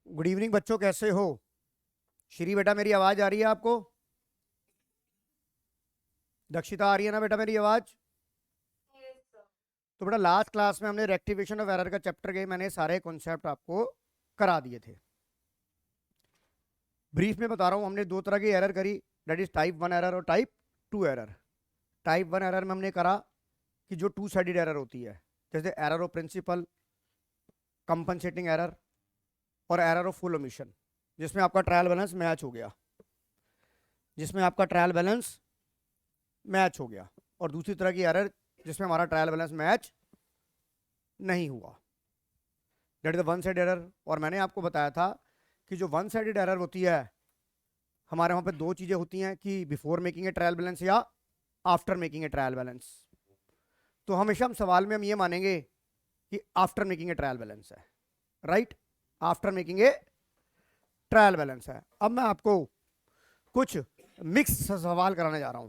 Good evening बच्चों, कैसे हो? श्री बेटा, मेरी आवाज आ रही है आपको? दक्षिता, आ रही है ना बेटा मेरी आवाज? तो बेटा, लास्ट क्लास में हमने रेक्टिफिकेशन ऑफ एरर का चैप्टर के मैंने सारे कॉन्सेप्ट आपको करा दिए थे। ब्रीफ में बता रहा हूं, हमने दो तरह की एरर करी, दैट इज टाइप 1 एरर और टाइप 2 एरर। टाइप 1 एरर में हमने करा कि जो टू साइडेड एरर होती है, जैसे error of principle, compensating error और एरर ऑफ फुल ओमिशन, जिसमें आपका ट्रायल बैलेंस मैच हो गया, और दूसरी तरह की एरर जिसमें हमारा ट्रायल बैलेंस मैच नहीं हुआ, that is the one side error. और मैंने आपको बताया था कि जो वन साइडेड एरर होती है, हमारे वहां पे दो चीजें होती हैं कि before making a trial balance या after making a trial balance. तो हमेशा हम सवाल में हम ये मानेंगे कि after making a trial balance है, right? After making a trial balance है। अब मैं आपको कुछ मिक्स सवाल कराने जा रहा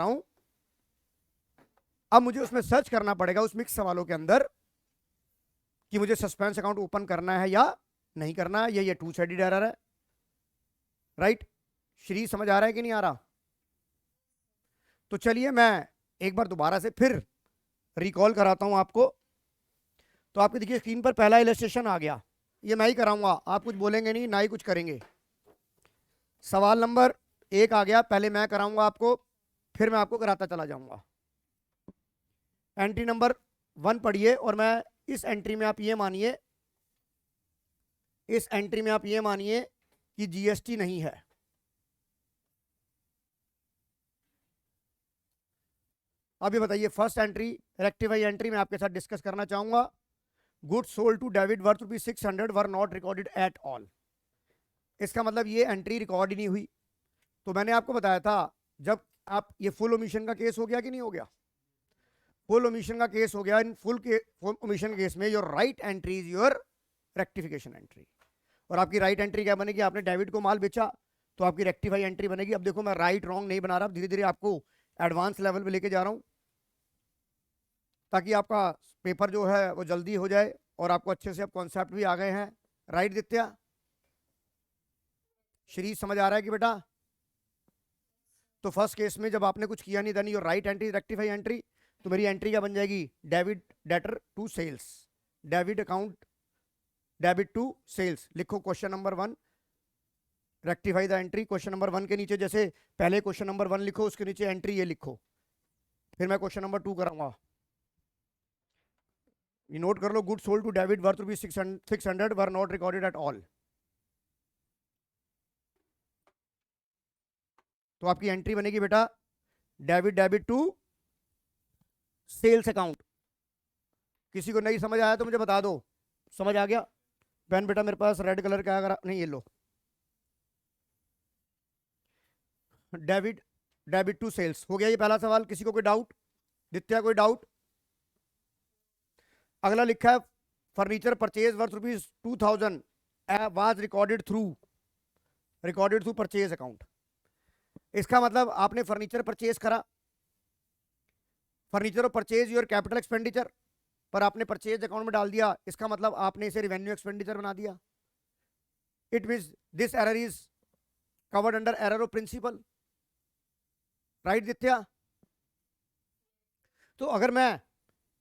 हूं, अब मुझे उसमें सर्च करना पड़ेगा उस मिक्स सवालों के अंदर कि मुझे सस्पेंस अकाउंट ओपन करना है या नहीं करना है। ये टू साइडेड एरर है, राइट? श्री, समझ आ रहा है कि नहीं आ रहा? तो चलिए मैं एक बार दोबारा से फिर रिकॉल कराता हूं आपको। तो आपके देखिए स्क्रीन पर पहला इलस्ट्रेशन आ गया, ये मैं ही कराऊंगा, आप कुछ बोलेंगे नहीं, ना ही कुछ करेंगे। सवाल नंबर 1 आ गया, पहले मैं कराऊंगा आपको, फिर मैं आपको कराता चला जाऊंगा। एंट्री नंबर 1 पढ़िए, और मैं इस एंट्री में आप ये मानिए कि जीएसटी नहीं है। अब ये बताइए, फर्स्ट एंट्री, रेक्टिफाई एंट्री में आपके साथ डिस्कस करना चाहूंगा। Goods sold to David worth ₹600 were not recorded at all. इसका मतलब ये एंट्री रिकॉर्ड ही नहीं हुई। तो मैंने आपको बताया था, जब आप ये फुल ओमिशन का केस हो गया कि नहीं हो गया? फुल ओमिशन का केस हो गया। इन फुल ओमिशन केस में your right entry is your rectification entry. और आपकी राइट एंट्री क्या बनेगी? आपने डेबिट को माल बेचा, तो आपकी रेक्टिफाई एंट्री बनेगी। अब देखो, मैं राइट रॉन्ग नहीं बना रहा, धीरे धीरे आपको एडवांस लेवल पे लेके जा रहा हूं, ताकि आपका पेपर जो है वो जल्दी हो जाए और आपको अच्छे से अब कॉन्सेप्ट भी आ गए हैं। राइट दित्या? श्री, समझ आ रहा है कि बेटा? तो फर्स्ट केस में जब आपने कुछ किया नहीं, then your right entry rectify entry. तो मेरी एंट्री क्या बन जाएगी? Debit debtor to sales, debit account debit to sales. लिखो question number 1, rectify the entry. Question number 1 के नीचे, जैसे पहले क्वेश्चन नंबर 1 लिखो, उसके नीचे एंट्री ये लिखो। फिर मैं क्वेश्चन नंबर 2 कराऊंगा। ये नोट कर लो, good sold to debit worth ₹600 were not recorded at all. तो आपकी एंट्री बनेगी बेटा डेबिट टू सेल्स अकाउंट। किसी को नहीं समझ आया तो मुझे बता दो। समझ आ गया? पेन बेटा मेरे पास रेड कलर का, अगर नहीं, ये लो। डेबिट टू सेल्स हो गया ये पहला सवाल। किसी को कोई डाउट? दित्या, कोई डाउट? अगला लिखा है, furniture purchase worth ₹2000 was recorded through purchase account. इसका मतलब आपने फर्नीचर परचेज करा, furniture purchase your capital expenditure, पर आपने परचेज अकाउंट में डाल दिया। इसका मतलब आपने इसे रेवेन्यू एक्सपेंडिचर बना दिया। It means this error is covered under error of principle. Right दित्या? तो अगर मैं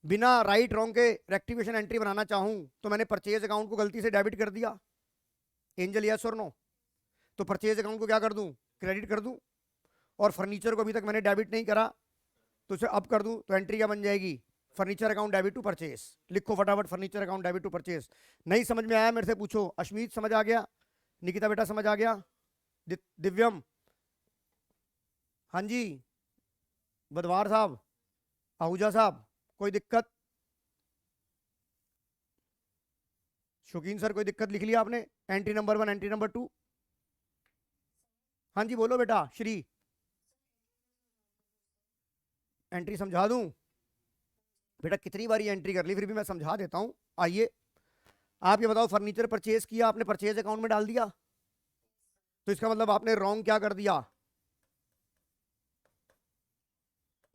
बिना राइट रॉन्ग के रेक्टिफिकेशन एंट्री बनाना चाहूं, तो मैंने परचेज अकाउंट को गलती से डेबिट कर दिया, एंजल, यस और नो? तो परचेज अकाउंट को क्या कर दूं? क्रेडिट कर दूं। और फर्नीचर को अभी तक मैंने डेबिट नहीं करा, तो उसे अब कर दूं, तो एंट्री क्या बन जाएगी? Furniture account debit to purchase. लिखो फटाफट, furniture account debit to purchase. नहीं समझ में आया मेरे से पूछो। अश्मीत, समझ आ गया? निकिता बेटा, समझ आ गया? दिव्यम? हाँ जी। बदवार साहब, आहूजा साहब, कोई दिक्कत? शौकीन सर, कोई दिक्कत? लिख लिया आपने एंट्री नंबर 1, एंट्री नंबर 2? हाँ जी, बोलो बेटा। श्री, एंट्री समझा दूं? बेटा कितनी बारी एंट्री कर ली, फिर भी मैं समझा देता हूं। आइए, आप ये बताओ, फर्नीचर परचेज किया आपने, परचेज अकाउंट में डाल दिया, तो इसका मतलब आपने रॉन्ग क्या कर दिया?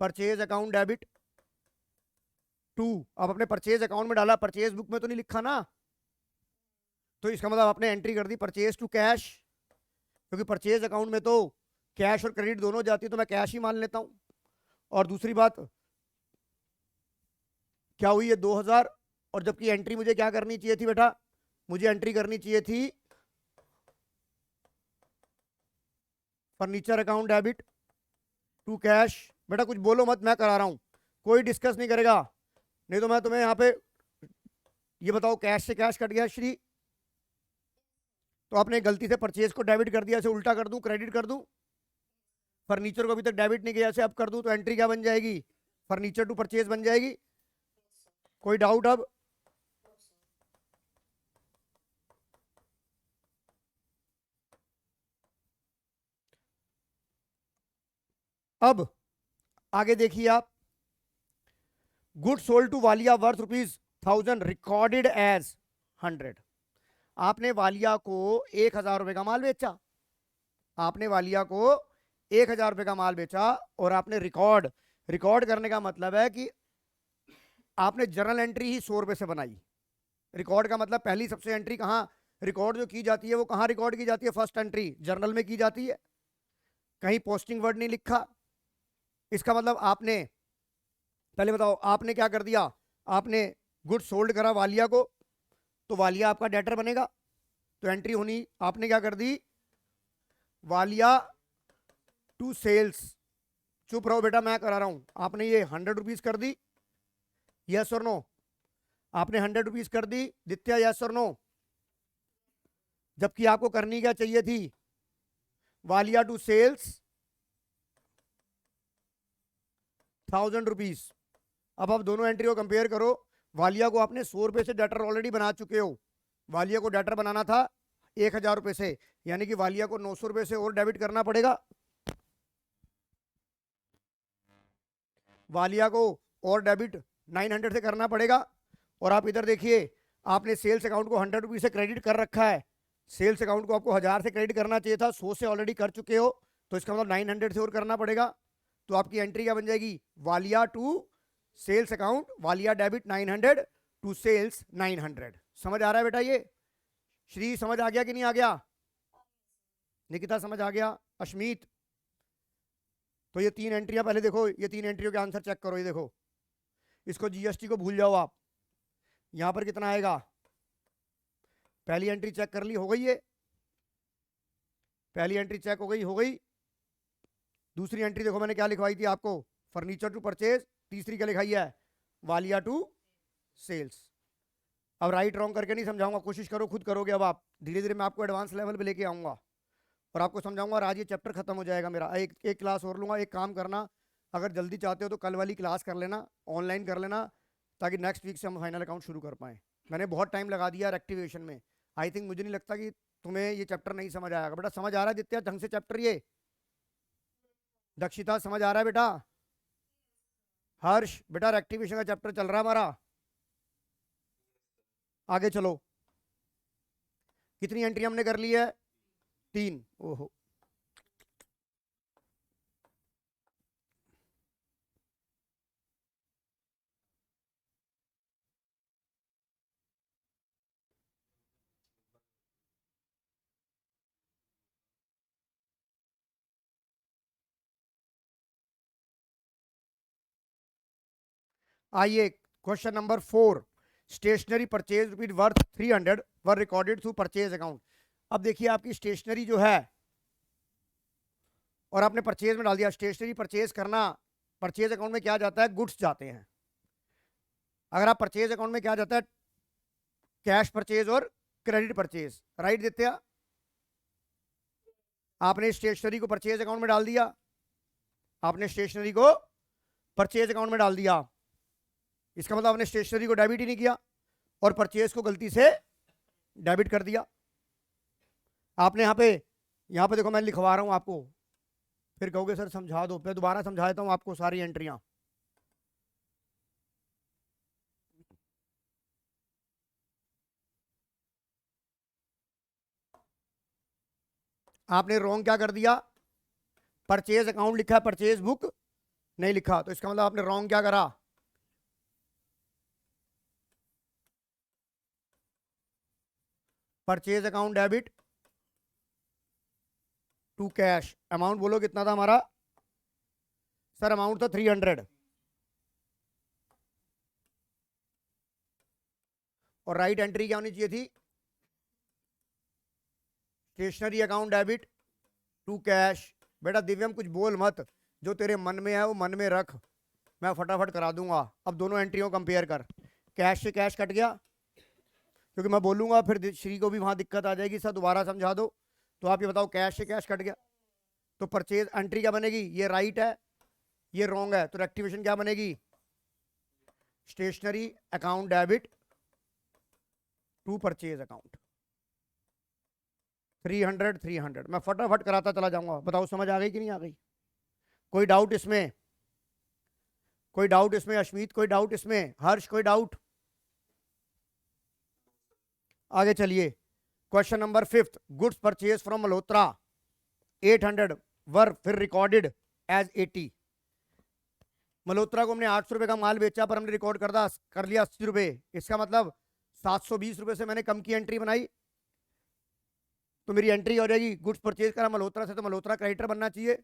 Purchase account debit to. अब अपने परचेज अकाउंट में डाला, परचेज बुक में तो नहीं लिखा ना? तो इसका मतलब आपने एंट्री कर दी परचेज टू कैश, क्योंकि परचेज अकाउंट में तो कैश और क्रेडिट दोनों जाती है, तो मैं कैश ही मान लेता हूं। और दूसरी बात क्या हुई है 2000, और जबकि एंट्री मुझे क्या करनी चाहिए थी बेटा, मुझे एंट्री करनी चाहिए थी furniture account debit to cash. बेटा कुछ बोलो मत, मैं करा रहा हूं, कोई डिस्कस नहीं करेगा, नहीं तो मैं तुम्हें यहाँ पे ये बताओ कैश से कैश कट गया श्री, तो आपने गलती से परचेज को डेबिट कर दिया, इसे उल्टा कर दूं, क्रेडिट कर दूं। फर्नीचर को अभी तक डेबिट नहीं किया, इसे अब कर दूं, तो एंट्री क्या बन जाएगी, फर्नीचर टू परचेज बन जाएगी। कोई डाउट अब? अब आगे देखिए आप, good sold to Walia worth ₹1000 recorded as 100। आपने वालिया को 1000 रुपए का माल बेचा, आपने वालिया को 1000 रुपए का माल बेचा, और आपने रिकॉर्ड, रिकॉर्ड करने का मतलब है कि आपने जर्नल एंट्री ही 100 रुपए से बनाई। रिकॉर्ड का मतलब पहली सबसे एंट्री कहाँ रिकॉर्ड जो की जाती है, वो कहाँ रिकॉर्ड की जाती है, फर्स्ट एंट्री जर्नल में की जाती है, कहीं पोस्टिंग वर्ड नहीं लिखा। इसका मतलब आपने, पहले बताओ आपने क्या कर दिया, आपने गुड सोल्ड करा वालिया को, तो वालिया आपका डेटर बनेगा, तो एंट्री होनी, आपने क्या कर दी, वालिया टू सेल्स। चुप रहो बेटा, मैं करा रहा हूं। आपने ये 100 रुपीज कर दी, यस और नो, आपने 100 रुपीज कर दी दित्या, यस और नो। जबकि आपको करनी क्या चाहिए थी, वालिया टू सेल्स 1000 रुपीज। अब आप दोनों एंट्री को कंपेयर करो, वालिया को आपने 100 रुपए से डेटर ऑलरेडी बना चुके हो, वालिया को डेटर बनाना था 1000 रुपए से, यानी कि वालिया को 900 रुपए से और डेबिट करना पड़ेगा, वालिया को और डेबिट 900 से करना पड़ेगा। और आप इधर देखिए, आपने सेल्स अकाउंट को 100 रुपीज से क्रेडिट कर रखा है, सेल्स अकाउंट को आपको 1000 से क्रेडिट करना चाहिए था, 100 से ऑलरेडी कर चुके हो, तो इसका मतलब 900 से और करना पड़ेगा। तो आपकी एंट्री क्या बन जाएगी, Walia to sales account, Walia debit 900 to sales 900। समझ आ रहा है बेटा ये? श्री समझ आ गया कि नहीं आ गया? निकिता समझ आ गया? अश्मीत? तो ये 3 एंट्रियां पहले देखो, ये 3 एंट्रियों के आंसर चेक करो, ये देखो, इसको जीएसटी को भूल जाओ आप, यहां पर कितना आएगा, पहली एंट्री चेक कर ली, हो गई है, पहली एंट्री चेक हो गई। दूसरी एंट्री देखो मैंने क्या लिखवाई थी आपको, फर्नीचर टू परचेज, तीसरी क्या लिखाई है, वालिया टू सेल्स। अब राइट रॉन्ग करके नहीं समझाऊंगा, कोशिश करो खुद करोगे, अब आप धीरे धीरे मैं आपको एडवांस लेवल पे लेके आऊंगा और आपको समझाऊंगा, और आज ये चैप्टर खत्म हो जाएगा मेरा, एक क्लास और लूंगा। एक काम करना, अगर जल्दी चाहते हो तो कल वाली क्लास कर लेना, ऑनलाइन कर लेना, ताकि नेक्स्ट वीक से हम फाइनल अकाउंट शुरू कर पाएँ। मैंने बहुत टाइम लगा दिया एक्टिवेशन में, आई थिंक मुझे नहीं लगता कि तुम्हें ये चैप्टर नहीं समझ आएगा। बेटा समझ आ रहा है जितना ढंग से चैप्टर ये? दक्षिता समझ आ रहा है बेटा? हर्ष बेटा एक्टिवेशन का चैप्टर चल रहा है हमारा, आगे चलो। कितनी एंट्री हमने कर ली है, 3। ओहो, आइए question number 4, stationery purchase rupees worth 300 were recorded through purchase account. अब देखिए आपकी स्टेशनरी जो है, और आपने परचेज में डाल दिया, स्टेशनरी परचेज करना, परचेज अकाउंट में क्या जाता है, गुड्स जाते हैं। अगर आप परचेज अकाउंट में क्या जाता है, कैश परचेज और क्रेडिट परचेज, राइट दित्या? आपने स्टेशनरी को परचेज अकाउंट में डाल दिया, आपने स्टेशनरी को परचेज अकाउंट में डाल दिया, इसका मतलब आपने स्टेशनरी को डेबिट ही नहीं किया और परचेज को गलती से डेबिट कर दिया। आपने यहाँ पे देखो मैं लिखवा रहा हूं आपको, फिर कहोगे सर समझा दो, मैं दोबारा समझा देता हूं आपको सारी एंट्रियां। आपने रॉन्ग क्या कर दिया, परचेज अकाउंट लिखा है, परचेज बुक नहीं लिखा, तो इसका मतलब आपने रॉन्ग क्या करा, purchase account debit to cash. Amount बोलो कितना था हमारा सर? अमाउंट था 300 और राइट एंट्री क्या होनी चाहिए थी? Stationery account debit to cash. बेटा दिव्यम कुछ बोल मत, जो तेरे मन में है वो मन में रख, मैं फटाफट करा दूंगा। अब दोनों एंट्रियों कंपेयर कर। कैश से कैश कट गया, क्योंकि मैं बोलूंगा फिर श्री को भी वहां दिक्कत आ जाएगी, सर दोबारा समझा दो। तो आप ये बताओ, कैश से कैश कट गया तो परचेज एंट्री क्या बनेगी? ये राइट है, ये रॉन्ग है, तो रेक्टिफिकेशन क्या बनेगी? Stationery account debit to purchase account. 300 मैं फटाफट कराता चला जाऊंगा। बताओ समझ आ गई कि नहीं आ गई? कोई डाउट इसमें? कोई डाउट इसमें? अश्मीत कोई डाउट इसमें? हर्ष कोई डाउट? आगे चलिए। Question number 5, goods purchase from Malhotra 800 वर फिर रिकॉर्डेड एज 80। मल्होत्रा को हमने 800 रुपए का माल बेचा, पर हमने रिकॉर्ड कर लिया 80 रुपए। इसका मतलब 720 रुपए से मैंने कम की एंट्री बनाई, तो मेरी एंट्री हो जाएगी गुड्स परचेज करा मल्होत्रा से, तो मल्होत्रा क्रेडिटर बनना चाहिए,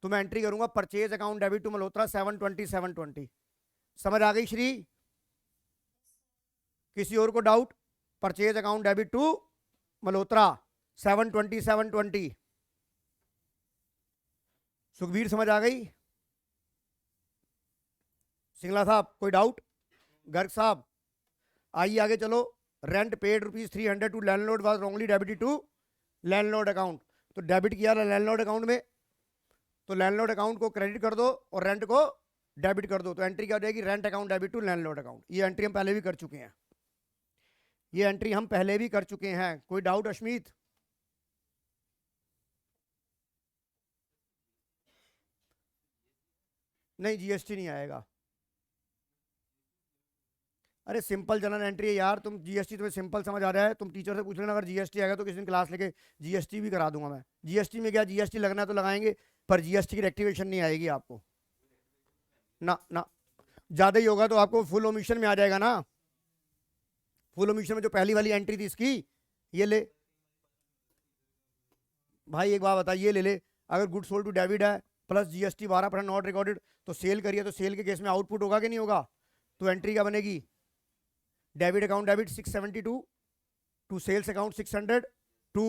तो मैं एंट्री करूंगा purchase account debit to Malhotra 720। समझ आ गई श्री? किसी और को doubt? Purchase account debit to Malhotra 720। Sukhbir समझ आ गई? सिंगला साहब कोई डाउट? गर्ग साहब आइए आगे चलो। Rent paid ₹300 to landlord was wrongly debited to landlord account. तो डेबिट किया लैंडलॉर्ड अकाउंट में, तो लैंडलॉर्ड अकाउंट को क्रेडिट कर दो और रेंट को डेबिट कर दो, तो एंट्री क्या हो जाएगी? Rent account debit to landlord account. ये एंट्री हम पहले भी कर चुके हैं, ये एंट्री हम पहले भी कर चुके हैं। कोई डाउट अश्मीत? नहीं जीएसटी नहीं आएगा। अरे सिंपल जनरल एंट्री है यार, तुम जीएसटी तुम्हें सिंपल समझ आ रहा है, तुम टीचर से पूछ लेना, अगर जीएसटी आएगा तो किसी दिन क्लास लेके जीएसटी भी करा दूंगा मैं। जीएसटी में क्या, जीएसटी लगना है तो लगाएंगे, पर जीएसटी की रेक्टिफिकेशन नहीं आएगी आपको ना ना। ज्यादा ही होगा तो आपको फुल ओमिशन में आ जाएगा ना। फुल ओमिशन में जो पहली वाली एंट्री थी इसकी, ये ले भाई एक बात बताइए, ले ले। अगर गुड सोल्ड टू डेबिट है प्लस जीएसटी 12% नॉट रिकॉर्डेड, तो सेल करिए, तो सेल के केस में आउटपुट होगा कि नहीं होगा? तो एंट्री क्या बनेगी? Debit account debit 672 to sales account 600 to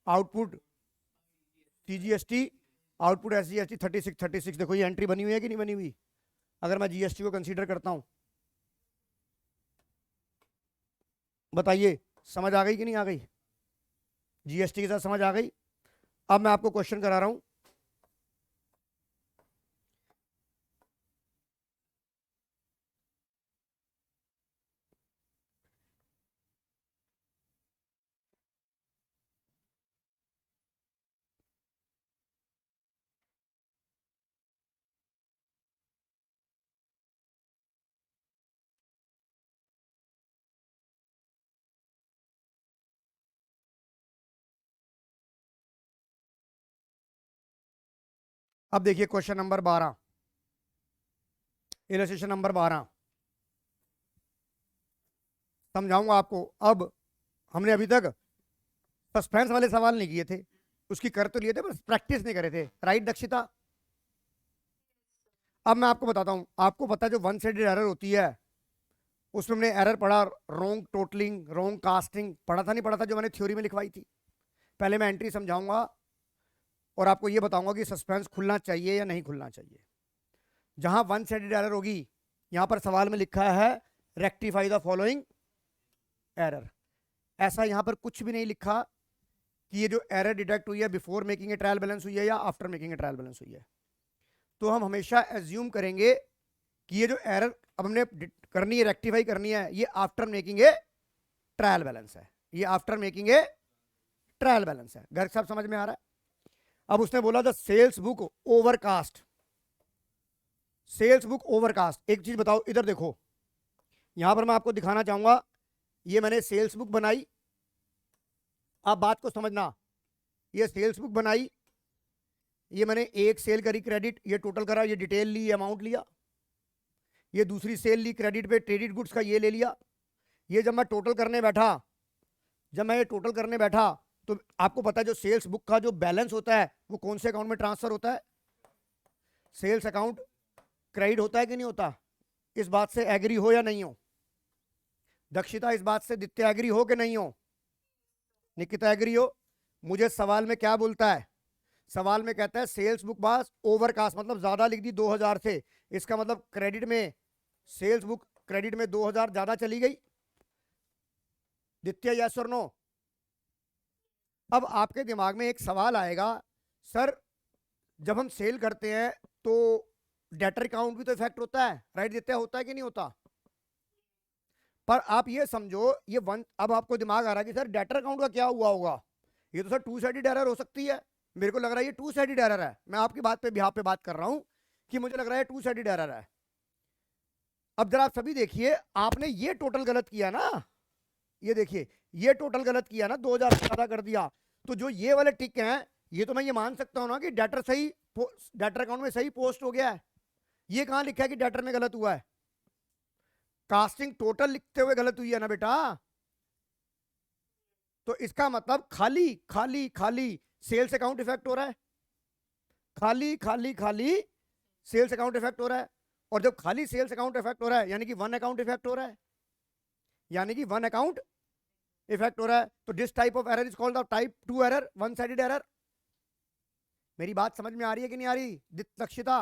output CGST output SGST 36। देखो ये एंट्री बनी हुई है कि नहीं बनी हुई, अगर मैं जीएसटी को कंसीडर करता हूं? बताइए समझ आ गई कि नहीं आ गई? जीएसटी के साथ समझ आ गई? अब मैं आपको क्वेश्चन करा रहा हूं। अब देखिए क्वेश्चन नंबर 12, इलस्ट्रेशन नंबर 12 समझाऊंगा आपको। अब हमने अभी तक सस्पेंस वाले सवाल नहीं किए थे, उसकी कर तो लिए थे, बस प्रैक्टिस नहीं करे थे, राइट दक्षिता? अब मैं आपको बताता हूं। आपको पता है जो वन साइडेड एरर होती है, उसमें हमने एरर पढ़ा, रोंग टोटलिंग, रोंग कास्टिंग, पढ़ा था नहीं पढ़ा था, जो मैंने थ्योरी में लिखवाई थी। पहले मैं एंट्री समझाऊंगा और आपको ये बताऊंगा कि सस्पेंस खुलना चाहिए या नहीं खुलना चाहिए। जहां वन साइडेड एरर होगी, यहां पर सवाल में लिखा है रेक्टिफाई द फॉलोइंग एरर। ऐसा यहां पर कुछ भी नहीं लिखा कि ये जो एरर डिटेक्ट हुई है before making a trial balance हुई है या after making a trial balance हुई है। तो हम हमेशा एज्यूम करेंगे कि ये जो एरर अब हमने करनी है, रेक्टिफाई करनी है, ये after making a trial balance है, ये after making a trial balance है। गर्ग साहब समझ में आ रहा है? अब उसने बोला the sales book overcast, sales book overcast. एक चीज बताओ, इधर देखो, यहां पर मैं आपको दिखाना चाहूंगा, ये मैंने सेल्स बुक बनाई, आप बात को समझना, ये सेल्स बुक बनाई, ये मैंने एक सेल करी क्रेडिट, ये टोटल करा, ये डिटेल ली, ये अमाउंट लिया, ये दूसरी सेल ली क्रेडिट पे, ट्रेडिट गुड्स का ये ले लिया। ये जब मैं टोटल करने बैठा जब मैं ये टोटल करने बैठा तो आपको पता है जो सेल्स बुक का जो बैलेंस होता है वो कौन से अकाउंट में ट्रांसफर होता है? सेल्स अकाउंट क्रेडिट होता है कि नहीं होता? इस बात से एग्री हो या नहीं हो? दक्षिता इस बात से दित्य एग्री हो कि नहीं हो? निकिता एग्री हो? मुझे सवाल में क्या बोलता है? सवाल में कहता है सेल्स बुक पास ओवरकास्ट, मतलब ज्यादा लिख दी 2000 से, इसका मतलब क्रेडिट में सेल्स बुक क्रेडिट में 2000 ज्यादा चली गई। दित्य यस और नो? अब आपके दिमाग में एक सवाल आएगा, सर जब हम सेल करते हैं तो डेटर अकाउंट भी तो इफेक्ट होता है, राइट दित्य, होता है कि नहीं होता? पर आप ये समझो ये वन, अब आपको दिमाग आ रहा है कि सर डेटर अकाउंट का क्या हुआ होगा, ये तो सर टू साइडेड एरर हो सकती है। मेरे को लग रहा है ये टू साइडेड एरर है, मैं आपकी बात पे बिहाफ पे बात कर रहा हूं कि मुझे लग रहा है टू साइडेड एरर है। अब जरा आप सभी देखिए, आपने ये टोटल गलत किया ना, ये देखिए ये टोटल गलत किया ना, 2000 से ज्यादा कर दिया, तो जो ये वाले टिक हैं ये तो मैं ये मान सकता हूं ना कि डेटर सही, डेटर अकाउंट में सही पोस्ट हो गया है। ये कहां लिखा है कि डेटर में गलत हुआ है? कास्टिंग टोटल लिखते हुए गलत हुई है ना बेटा। तो इसका मतलब खाली खाली खाली सेल्स अकाउंट इफेक्ट हो रहा है, खाली खाली खाली सेल्स अकाउंट इफेक्ट हो रहा है। और जब खाली सेल्स अकाउंट इफेक्ट हो रहा है यानी कि वन अकाउंट इफेक्ट हो रहा है, यानी कि वन अकाउंट इफेक्ट हो रहा है। तो this type of error is called the type 2 error, one sided error. मेरी बात समझ में आ रही है कि नहीं आ रही दक्षिता?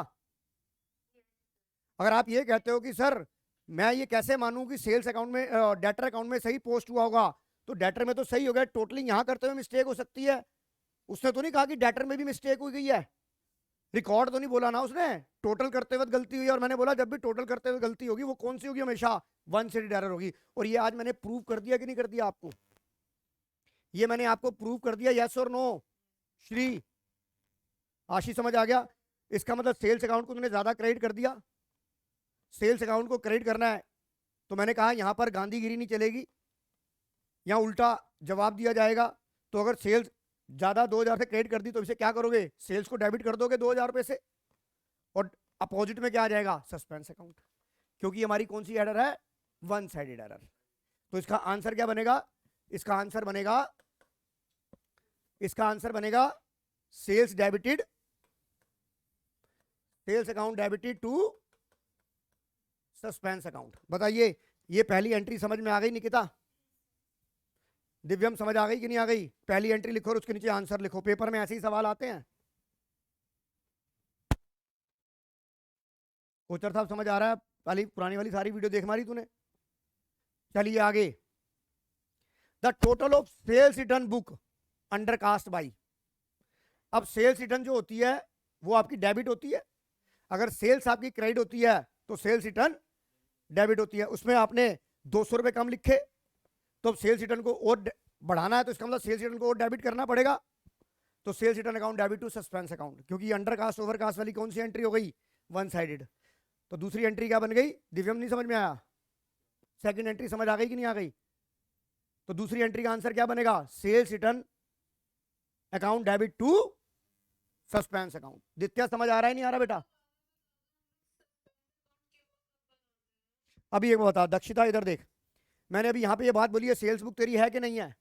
अगर आप ये कहते हो कि सर मैं ये कैसे मानूं कि सेल्स अकाउंट में डेटर अकाउंट में सही पोस्ट हुआ होगा, तो डेटर में तो सही हो गया, टोटलिंग यहां करते हुए मिस्टेक हो सकती है। उसने तो नहीं कहा कि डेटर में भी मिस्टेक हुई गई है, रिकॉर्ड तो नहीं बोला ना उसने टोटल करते वक्त गलती हुई, और मैंने बोला जब भी टोटल करते हुए गलती होगी वो कौन सी होगी? हमेशा वन साइडेड एरर होगी। और ये आज मैंने प्रूव कर दिया कि नहीं कर दिया आपको? ये मैंने आपको प्रूव कर दिया, यस और नो? श्री आशीष समझ आ गया? इसका मतलब सेल्स अकाउंट को तुमने ज्यादा क्रेडिट कर दिया, सेल्स अकाउंट को क्रेडिट करना है तो मैंने कहा यहां पर गांधीगिरी नहीं चलेगी, यहां उल्टा जवाब दिया जाएगा। तो अगर सेल्स ज्यादा 2000 से क्रेडिट कर दी तो इसे क्या करोगे? सेल्स को डेबिट कर दोगे 2000 रुपए से, और अपोजिट में क्या आ जाएगा? सस्पेंस अकाउंट, क्योंकि हमारी कौन सी एरर है? One sided error. तो इसका आंसर क्या बनेगा? इसका आंसर बनेगा, इसका आंसर बनेगा sales debited, sales account debited to suspense account. बताइए ये पहली एंट्री समझ में आ गई निकिता? दिव्यम समझ आ गई कि नहीं आ गई? पहली एंट्री लिखो और उसके नीचे आंसर लिखो, पेपर में ऐसे ही सवाल आते हैं। कोचर साहब समझ आ रहा है? वाली पुरानी वाली सारी वीडियो देख मारी तूने? चलिए आगे, the total of sales return book under cast by. अब सेल्स रिटर्न जो होती है वो आपकी डेबिट होती है, अगर सेल्स आपकी क्रेडिट होती है तो सेल्स रिटर्न डेबिट होती है। उसमें आपने 200 रुपए कम लिखे, तो अब सेल्स रिटर्न को और बढ़ाना है तो इसका मतलब सेल्स रिटर्न को और डेबिट करना पड़ेगा। तो sales return account debit to suspense account, क्योंकि अंडर कास्ट ओवर कास्ट वाली कौन सी एंट्री हो गई? One sided. तो दूसरी एंट्री क्या बन गई? दिव्यम नहीं समझ में आया? सेकंड एंट्री समझ आ गई कि नहीं आ गई? तो दूसरी एंट्री का आंसर क्या बनेगा? Sales return account debit to suspense account. Ditya समझ आ रहा है नहीं आ रहा बेटा? अभी एक बता दक्षिता, इधर देख, मैंने अभी यहां पे ये बात बोली है सेल्स बुक तेरी है कि नहीं है?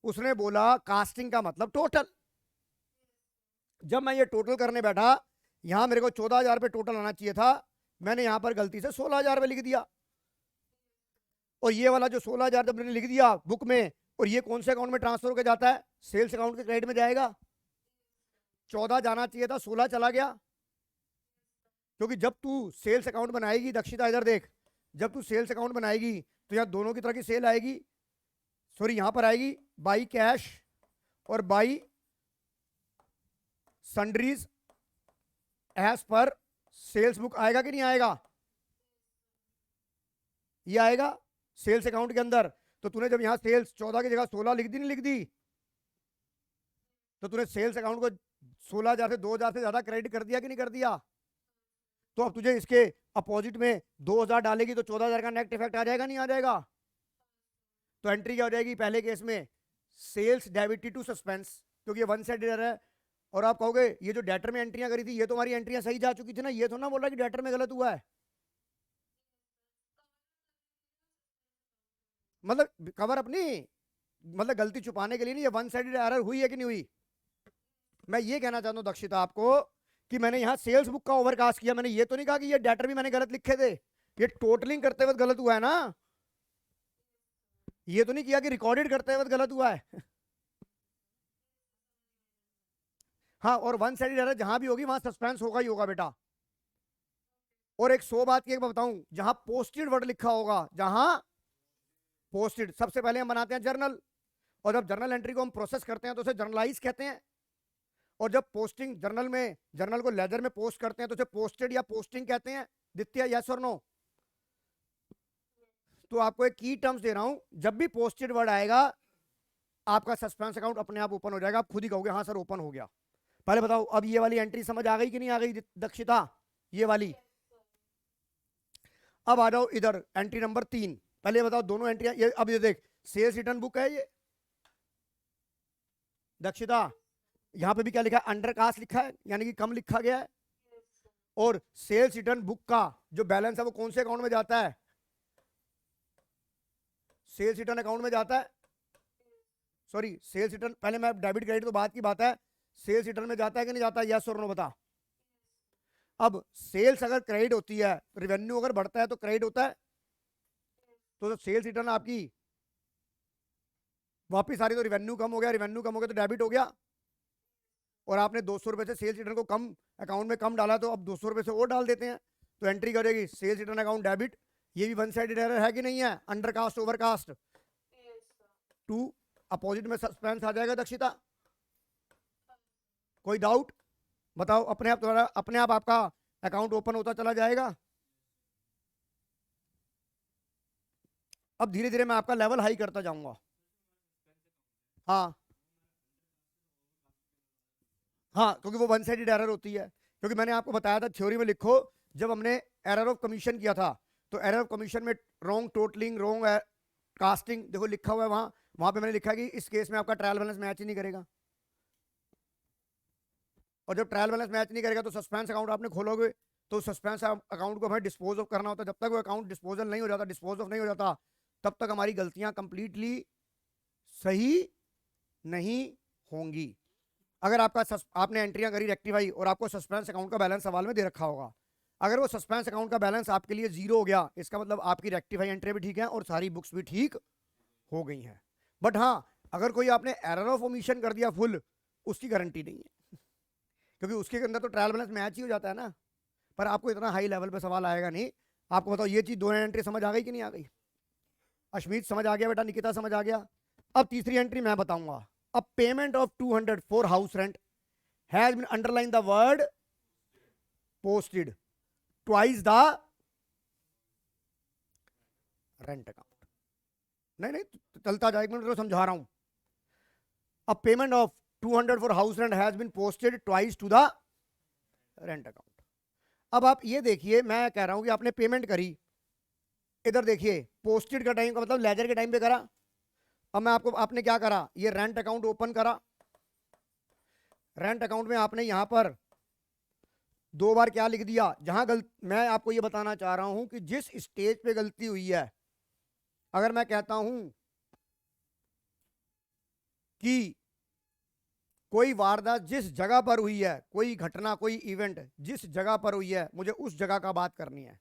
उसने बोला कास्टिंग का मतलब टोटल। जब मैं ये टोटल करने बैठा यहां मेरे को 14,000 रुपये टोटल आना चाहिए था, मैंने यहां पर गलती से 16,000 रुपये लिख दिया। और ये वाला जो 16,000 जब मैंने लिख दिया बुक में, और ये कौन से अकाउंट में ट्रांसफर होकर जाता है? सेल्स अकाउंट के क्रेडिट में जाएगा। 14 जाना चाहिए था, 16 चला गया। क्योंकि जब तू सेल्स अकाउंट बनाएगी, दक्षिता इधर देख, जब तू सेल्स अकाउंट बनाएगी तो यहाँ दोनों की तरह की सेल आएगी, सॉरी यहां पर आएगी बाई कैश और by sundries as per sales book, आएगा कि नहीं आएगा? ये आएगा सेल्स अकाउंट के अंदर। तो तूने जब यहां सेल्स 14 की जगह 16 लिख दी, नहीं लिख दी, तो तूने सेल्स अकाउंट को 16,000 से 2,000 से ज्यादा क्रेडिट कर दिया कि नहीं कर दिया? तो अब तुझे इसके अपोजिट में 2,000 डालेगी तो 14,000 का नेट इफेक्ट आ जाएगा नहीं आ जाएगा? तो एंट्री क्या हो जाएगी पहले केस में? सेल्स डेबिटेड टू सस्पेंस, क्योंकि ये वन साइडेड एरर है। और आप कहोगे ये जो डेटर में एंट्रियां करी थी ये तो हमारी एंट्रियां सही जा चुकी थी ना, ये तो ना बोल रहा कि डेटर में गलत हुआ है। मतलब कवर अपनी मतलब गलती छुपाने के लिए नहीं, ये वन साइडेड एरर हुई है कि नहीं हुई। मैं ये कहना चाहता हूं दक्षिता आपको कि मैंने यहां सेल्स बुक का ओवरकास्ट किया, मैंने ये तो नहीं कहा कि ये डेटर भी मैंने गलत लिखे थे, ये टोटलिंग करते वक्त गलत हुआ है ना, ये तो नहीं किया कि रिकॉर्डेड करते वक्त गलत हुआ है। हाँ, और वन साइडेड एरर जहां भी होगी वहां सस्पेंस होगा ही होगा बेटा। और एक 100 बात की एक बताऊं, जहां पोस्टेड वर्ड लिखा होगा, जहां पोस्टेड, सबसे पहले हम बनाते हैं जर्नल, और जब जर्नल एंट्री को हम प्रोसेस करते हैं तो उसे जर्नलाइज कहते हैं, और जब पोस्टिंग जर्नल में, जर्नल को लेजर में पोस्ट करते हैं तो उसे पोस्टेड या पोस्टिंग कहते हैं। द्वितीय, यस और नो। तो आपको एक की टर्म्स दे रहा हूं, जब भी पोस्टेड वर्ड आएगा आपका सस्पेंस अकाउंट अपने आप ओपन हो जाएगा, आप खुद ही कहोगे हाँ सर ओपन हो गया। पहले बताओ अब ये वाली एंट्री समझ आ गई कि नहीं आ गई दक्षिता, ये वाली। अब आ जाओ इधर एंट्री नंबर 3, पहले बताओ दोनों एंट्री ये, अब ये देख सेल्स रिटर्न बुक है ये दक्षिता, यहां पे भी क्या लिखा है, अंडर कास्ट लिखा है, यानी कि कम लिखा गया है। और सेल्स रिटर्न बुक का जो बैलेंस है वो कौन से अकाउंट में जाता है, सेल्स रिटर्न अकाउंट में जाता है, सॉरी सेल्स रिटर्न, पहले मैं डेबिट क्रेडिट तो बात की बात है, सेल्स रिटर्न में जाता है कि नहीं जाता है, यस और नो बता। अब सेल्स अगर क्रेडिट होती है, रेवेन्यू अगर बढ़ता है तो क्रेडिट होता है, तो सेल्स रिटर्न आपकी वापिस आ रही तो रेवेन्यू कम हो गया, रेवेन्यू कम हो गया तो डेबिट हो गया, और आपने 200 रुपए से सेल्स रिटर्न को कम अकाउंट में कम डाला तो अब 200 रुपए से और डाल देते हैं, तो एंट्री करेगी सेल्स रिटर्न अकाउंट डेबिट। ये भी वन साइडेड एरर है कि नहीं है, अंडरकास्ट ओवरकास्ट, टू अपोजिट में सस्पेंस आ जाएगा दक्षिता। कोई डाउट बताओ, अपने आप तुम्हारा अपने आप आपका अकाउंट ओपन होता चला जाएगा। अब धीरे धीरे मैं आपका लेवल हाई करता जाऊंगा। हाँ हाँ, क्योंकि वो वन साइडेड एरर होती है, क्योंकि मैंने आपको बताया था थ्योरी में लिखो, जब हमने एरर ऑफ कमीशन किया था तो एरर ऑफ कमीशन में रॉन्ग टोटलिंग, रॉन्ग कास्टिंग, देखो लिखा हुआ है वहां, वहां पे मैंने लिखा कि इस केस में आपका ट्रायल बैलेंस मैच ही नहीं करेगा, और जब ट्रायल बैलेंस मैच नहीं करेगा तो सस्पेंस अकाउंट आपने खोलोगे, तो सस्पेंस अकाउंट को हमें डिस्पोज ऑफ करना होता है, जब तक वो अकाउंट डिस्पोजल नहीं हो जाता, डिस्पोज ऑफ नहीं हो जाता, तब तक हमारी गलतियां कंप्लीटली सही नहीं होंगी। अगर आपका आपने एंट्रियां करी रेक्टिफाई और आपको सस्पेंस अकाउंट का बैलेंस सवाल में दे रखा होगा, अगर वो सस्पेंस अकाउंट का बैलेंस आपके लिए 0 हो गया, इसका मतलब आपकी रेक्टिफाई एंट्री भी ठीक है और सारी बुक्स भी ठीक हो गई हैं। बट हाँ, अगर कोई आपने एरर ऑफ ओमिशन कर दिया फुल, उसकी गारंटी नहीं है, क्योंकि उसके अंदर तो ट्रायल बैलेंस मैच ही हो जाता है ना, पर आपको इतना हाई लेवल पे सवाल आएगा नहीं। आपको बताओ ये चीज, दोनों एंट्री समझ आ गई कि नहीं आ गई, अश्मीत समझ आ गया बेटा, निकिता समझ आ गया। अब तीसरी एंट्री मैं बताऊंगा, a payment of 200 for house rent has been underlined the word posted twice the rent account। नहीं नहीं चलता जाए, एक मिनट समझा रहा हूं। a payment of 200 for house rent has been posted twice to the rent account। अब आप ये देखिए, मैं कह रहा हूं कि आपने पेमेंट करी, इधर देखिए पोस्टेड का टाइम का मतलब लेजर के टाइम पे करा। अब मैं आपको, आपने क्या करा, ये रेंट अकाउंट ओपन करा, रेंट अकाउंट में आपने यहां पर 2 बार क्या लिख दिया, जहां मैं आपको ये बताना चाह रहा हूं कि जिस स्टेज पे गलती हुई है, अगर मैं कहता हूं कि कोई वारदात जिस जगह पर हुई है, कोई घटना, कोई इवेंट जिस जगह पर हुई है, मुझे उस जगह का बात करनी है,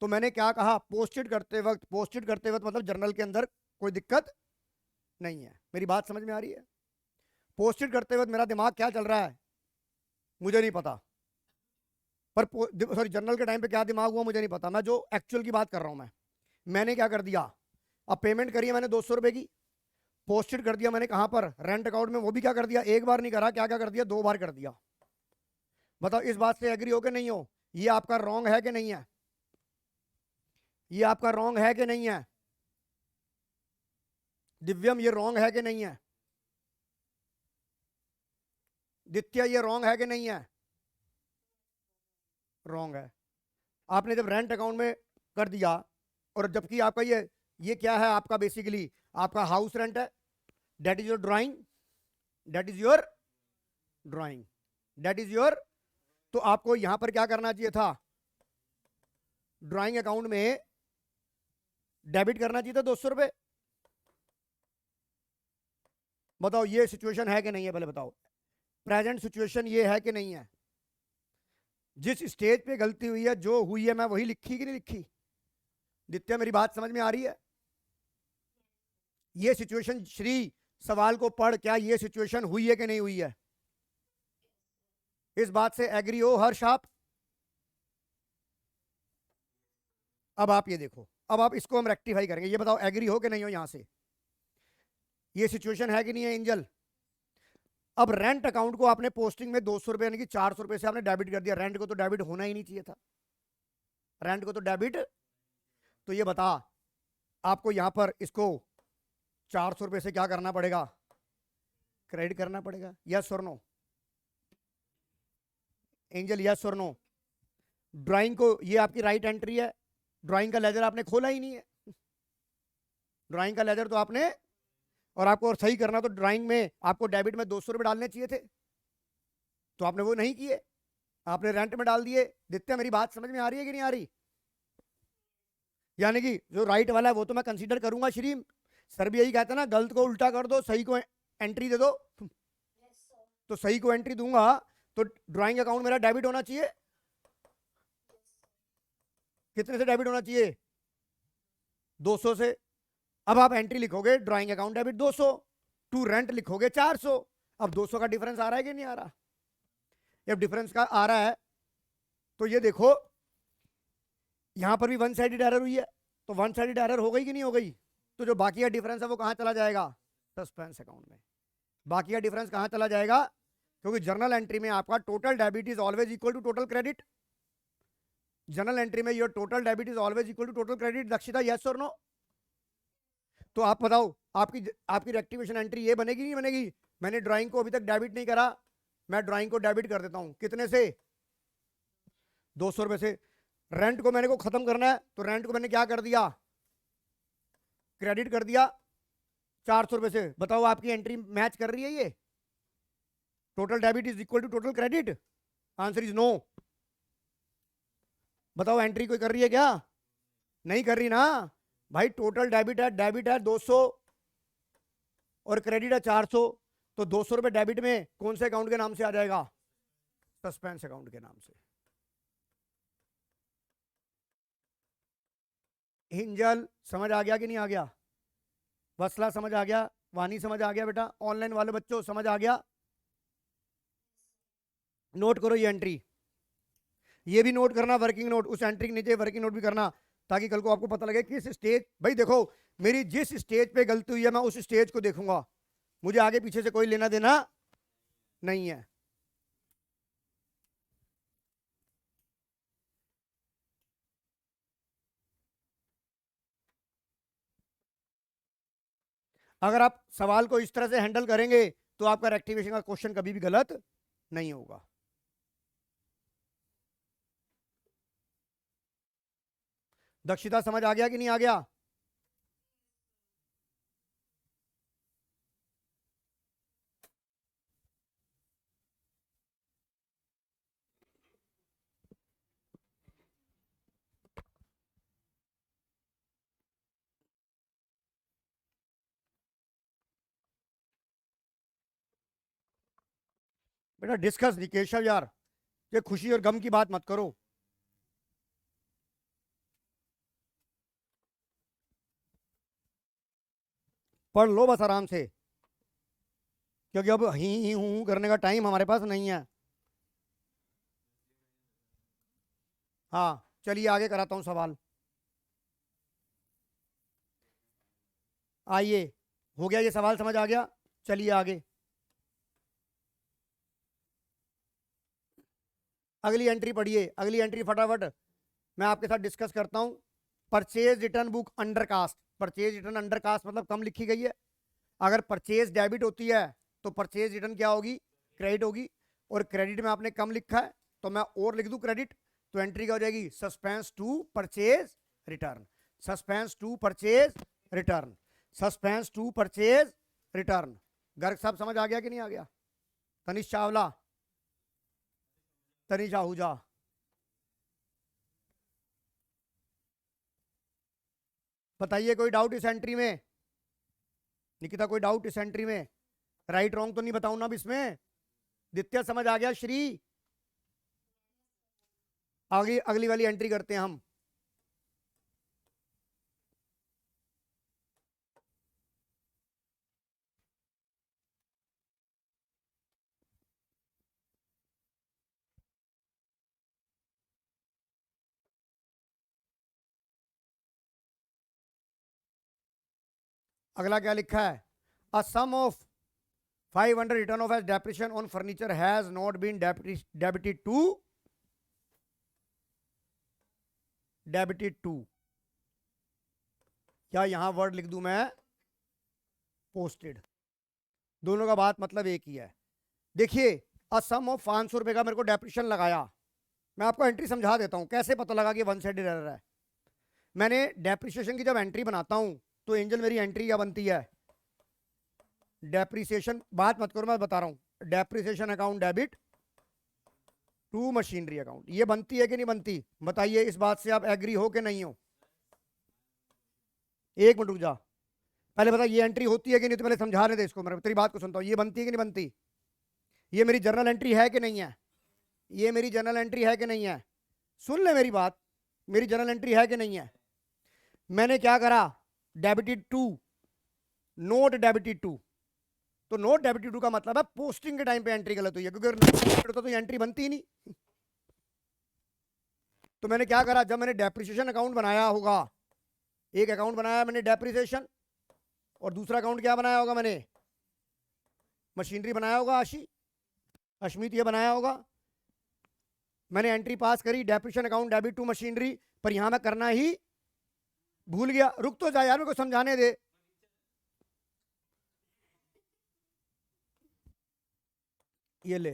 तो मैंने क्या कहा, पोस्टेड करते वक्त, पोस्टेड करते वक्त मतलब जर्नल के अंदर कोई दिक्कत नहीं है। मेरी बात समझ में आ रही है? पोस्टेड करते वक्त मेरा दिमाग क्या चल रहा है मुझे नहीं पता, पर सॉरी जर्नल के टाइम पे क्या दिमाग हुआ मुझे नहीं पता, मैं जो एक्चुअल की बात कर रहा हूं मैंने क्या कर दिया, अब पेमेंट करी है मैंने 200 रुपए की, पोस्टेड कर दिया मैंने कहां पर, रेंट अकाउंट में, वो भी क्या कर दिया, एक बार नहीं करा, क्या क्या कर दिया, 2 बार कर दिया। बताओ इस बात से एग्री हो कि नहीं हो, ये आपका रॉन्ग है कि नहीं है, ये आपका रॉन्ग है कि नहीं है दिव्यम, ये रॉन्ग है कि नहीं है दित्य, ये रॉन्ग है कि नहीं है, रॉन्ग है। आपने जब रेंट अकाउंट में कर दिया, और जबकि आपका ये क्या है, आपका बेसिकली आपका हाउस रेंट है, that is your drawing, that is your drawing, that is your, तो आपको यहां पर क्या करना चाहिए था, ड्राइंग अकाउंट में डेबिट करना चाहिए था 200 रुपए, बताओ ये सिचुएशन है कि नहीं है, पहले बताओ प्रेजेंट सिचुएशन ये है कि नहीं है। जिस स्टेज पे गलती हुई है, जो हुई है, मैं वही लिखी कि नहीं लिखी। नित्या मेरी बात समझ में आ रही है। ये सिचुएशन श्री सवाल को पढ़, क्या ये सिचुएशन हुई है कि नहीं हुई है, इस बात से एग्री हो हर्ष आप। अब आप ये देखो, अब आप इसको हम रेक्टिफाई करेंगे, ये बताओ एग्री हो कि नहीं हो। यहां से ये सिचुएशन है कि नहीं है एंजल। अब रेंट अकाउंट को आपने पोस्टिंग में 200 रुपए यानी कि 400 रुपए से आपने डेबिट कर दिया। रेंट को तो डेबिट होना ही नहीं चाहिए था, रेंट को तो डेबिट। तो ये बता आपको यहां पर इसको 400 रुपए से क्या करना पड़ेगा, क्रेडिट करना पड़ेगा। यस और नो एंजल, यस और नो। ड्राइंग को, ये आपकी राइट एंट्री है, ड्राइंग का लेजर आपने खोला ही नहीं है। ड्राइंग का लेजर तो आपने, और आपको और सही करना तो ड्राइंग में आपको डेबिट में 200 रुपए डालने चाहिए थे, तो आपने वो नहीं किए, आपने रेंट में डाल दिए। दित्य मेरी बात समझ में आ रही है कि नहीं आ रही। यानी कि जो राइट वाला है वो तो मैं कंसीडर करूंगा श्री, सर भी यही कहते हैं ना, गलत को उल्टा कर दो, सही को एंट्री दे दो। तो सही को एंट्री दूंगा तो ड्राइंग अकाउंट मेरा डेबिट होना चाहिए। कितने से डेबिट होना चाहिए, 200 से। अब आप एंट्री लिखोगे drawing account debit 200, to rent लिखोगे 400। अब 200 का डिफरेंस आ रहा है कि नहीं आ रहा। जब डिफरेंस का आ रहा है तो ये देखो यहां पर भी वन साइडेड एरर हुई है, तो वन साइडेड एरर हो गई कि नहीं हो गई। तो जो बाकी का डिफरेंस है वो कहां चला जाएगा, सस्पेंस अकाउंट में। बाकी का डिफरेंस कहां चला जाएगा, क्योंकि जर्नल एंट्री में आपका total debit is always equal to total credit. Journal entry में your total debit is always equal to total credit. Dakshita yes और नो। तो आप बताओ आपकी आपकी रेक्टिफिकेशन एंट्री ये बनेगी नहीं बनेगी। मैंने ड्राइंग को अभी तक डेबिट नहीं करा, मैं ड्राइंग को डेबिट कर देता हूं, कितने से, 200 रुपए से। रेंट को मैंने को खत्म करना है, तो रेंट को मैंने क्या कर दिया, क्रेडिट कर दिया 400 रुपए से। बताओ आपकी एंट्री मैच कर रही है ये, total debit is equal to total credit. Answer is no. बताओ एंट्री कोई कर रही है क्या, नहीं कर रही ना भाई। टोटल डेबिट है 200 और क्रेडिट है 400, तो 200 रुपए डेबिट में कौन से अकाउंट के नाम से आ जाएगा, सस्पेंस अकाउंट के नाम से। हिंजल समझ आ गया कि नहीं आ गया, वसला समझ आ गया, वानी समझ आ गया, बेटा ऑनलाइन वाले बच्चों समझ आ गया। नोट करो ये एंट्री, ये भी नोट करना, वर्किंग नोट, उस एंट्री के नीचे वर्किंग नोट भी करना, ताकि कल को आपको पता लगे किस स्टेज। भाई देखो मेरी जिस स्टेज पे गलती हुई है मैं उस स्टेज को देखूंगा, मुझे आगे पीछे से कोई लेना देना नहीं है। अगर आप सवाल को इस तरह से हैंडल करेंगे तो आपका रेक्टिफिकेशन का क्वेश्चन कभी भी गलत नहीं होगा। दक्षिता समझ आ गया कि नहीं आ गया। बेटा डिस्कस नहीं केशव यार, ये खुशी और गम की बात मत करो। पढ़ लो बस आराम से, क्योंकि अब ही हूं करने का टाइम हमारे पास नहीं है। हाँ चलिए आगे कराता हूं सवाल। आइए, हो गया ये सवाल समझ आ गया, चलिए आगे। अगली एंट्री पढ़िए, अगली एंट्री फटाफट मैं आपके साथ डिस्कस करता हूं। Purchase return book under cast, purchase return under cast मतलब कम लिखी गई है। अगर परचेज डेबिट होती है तो परचेज रिटर्न क्या होगी, क्रेडिट होगी। और क्रेडिट में आपने कम लिखा है तो मैं और लिख दूं क्रेडिट, तो एंट्री क्या हो जाएगी, suspense to purchase return, suspense to purchase return, suspense to purchase return. Garg साहब समझ आ गया कि नहीं आ गया। तनिष चावला, तनिष आहूजा, बताइए कोई डाउट इस एंट्री में। निकिता कोई डाउट इस एंट्री में, राइट रॉन्ग तो नहीं बताऊं ना अब इसमें? दित्य समझ आ गया श्री? आगे अगली वाली एंट्री करते हैं हम। अगला क्या लिखा है? A sum of 500 written off as depreciation on furniture has not been debited to क्या यहां वर्ड लिख दूं मैं पोस्टेड? दोनों का बात मतलब एक ही है। देखिए, अ सम ऑफ 500 रुपए का मेरे को डेप्रिशन लगाया। मैं आपको एंट्री समझा देता हूं कैसे पता लगा कि वन साइडेड एरर है। मैंने डेप्रिसिएशन की जब एंट्री बनाता हूं तो एंजल मेरी एंट्री क्या बनती है? डेप्रिसिएशन, बात मत करो मैं बता रहा हूं, depreciation account debit to machinery account. ये बनती है कि नहीं बनती? बताइए, इस बात से आप एग्री हो कि नहीं हो? एक मिनट रुक जा, पहले बता ये एंट्री होती है कि नहीं, तो पहले समझाने दे इसको, मैं तेरी बात को सुनता हूं। ये बनती है कि नहीं बनती? ये मेरी जर्नल एंट्री है कि नहीं है? ये मेरी जर्नल एंट्री है कि नहीं है? सुन ले मेरी बात, मेरी जर्नल एंट्री है कि नहीं है? मैंने क्या करा? Debited to, not debited to. तो नोट डेबिटेड टू का मतलब है पोस्टिंग के टाइम पे एंट्री गलत हुई है, क्योंकि अगर होता तो ये एंट्री बनती ही नहीं। तो मैंने क्या करा, जब मैंने डेप्रिसिएशन अकाउंट बनाया होगा, एक अकाउंट बनाया मैंने डेप्रिसिएशन, और दूसरा अकाउंट क्या बनाया होगा मैंने? मशीनरी बनाया होगा। अश्मित ये बनाया होगा। मैंने एंट्री पास करी depreciation account debit to machinery, पर यहां मैं करना ही भूल गया। रुक तो जा यार, मेरे को समझाने दे। ये ले,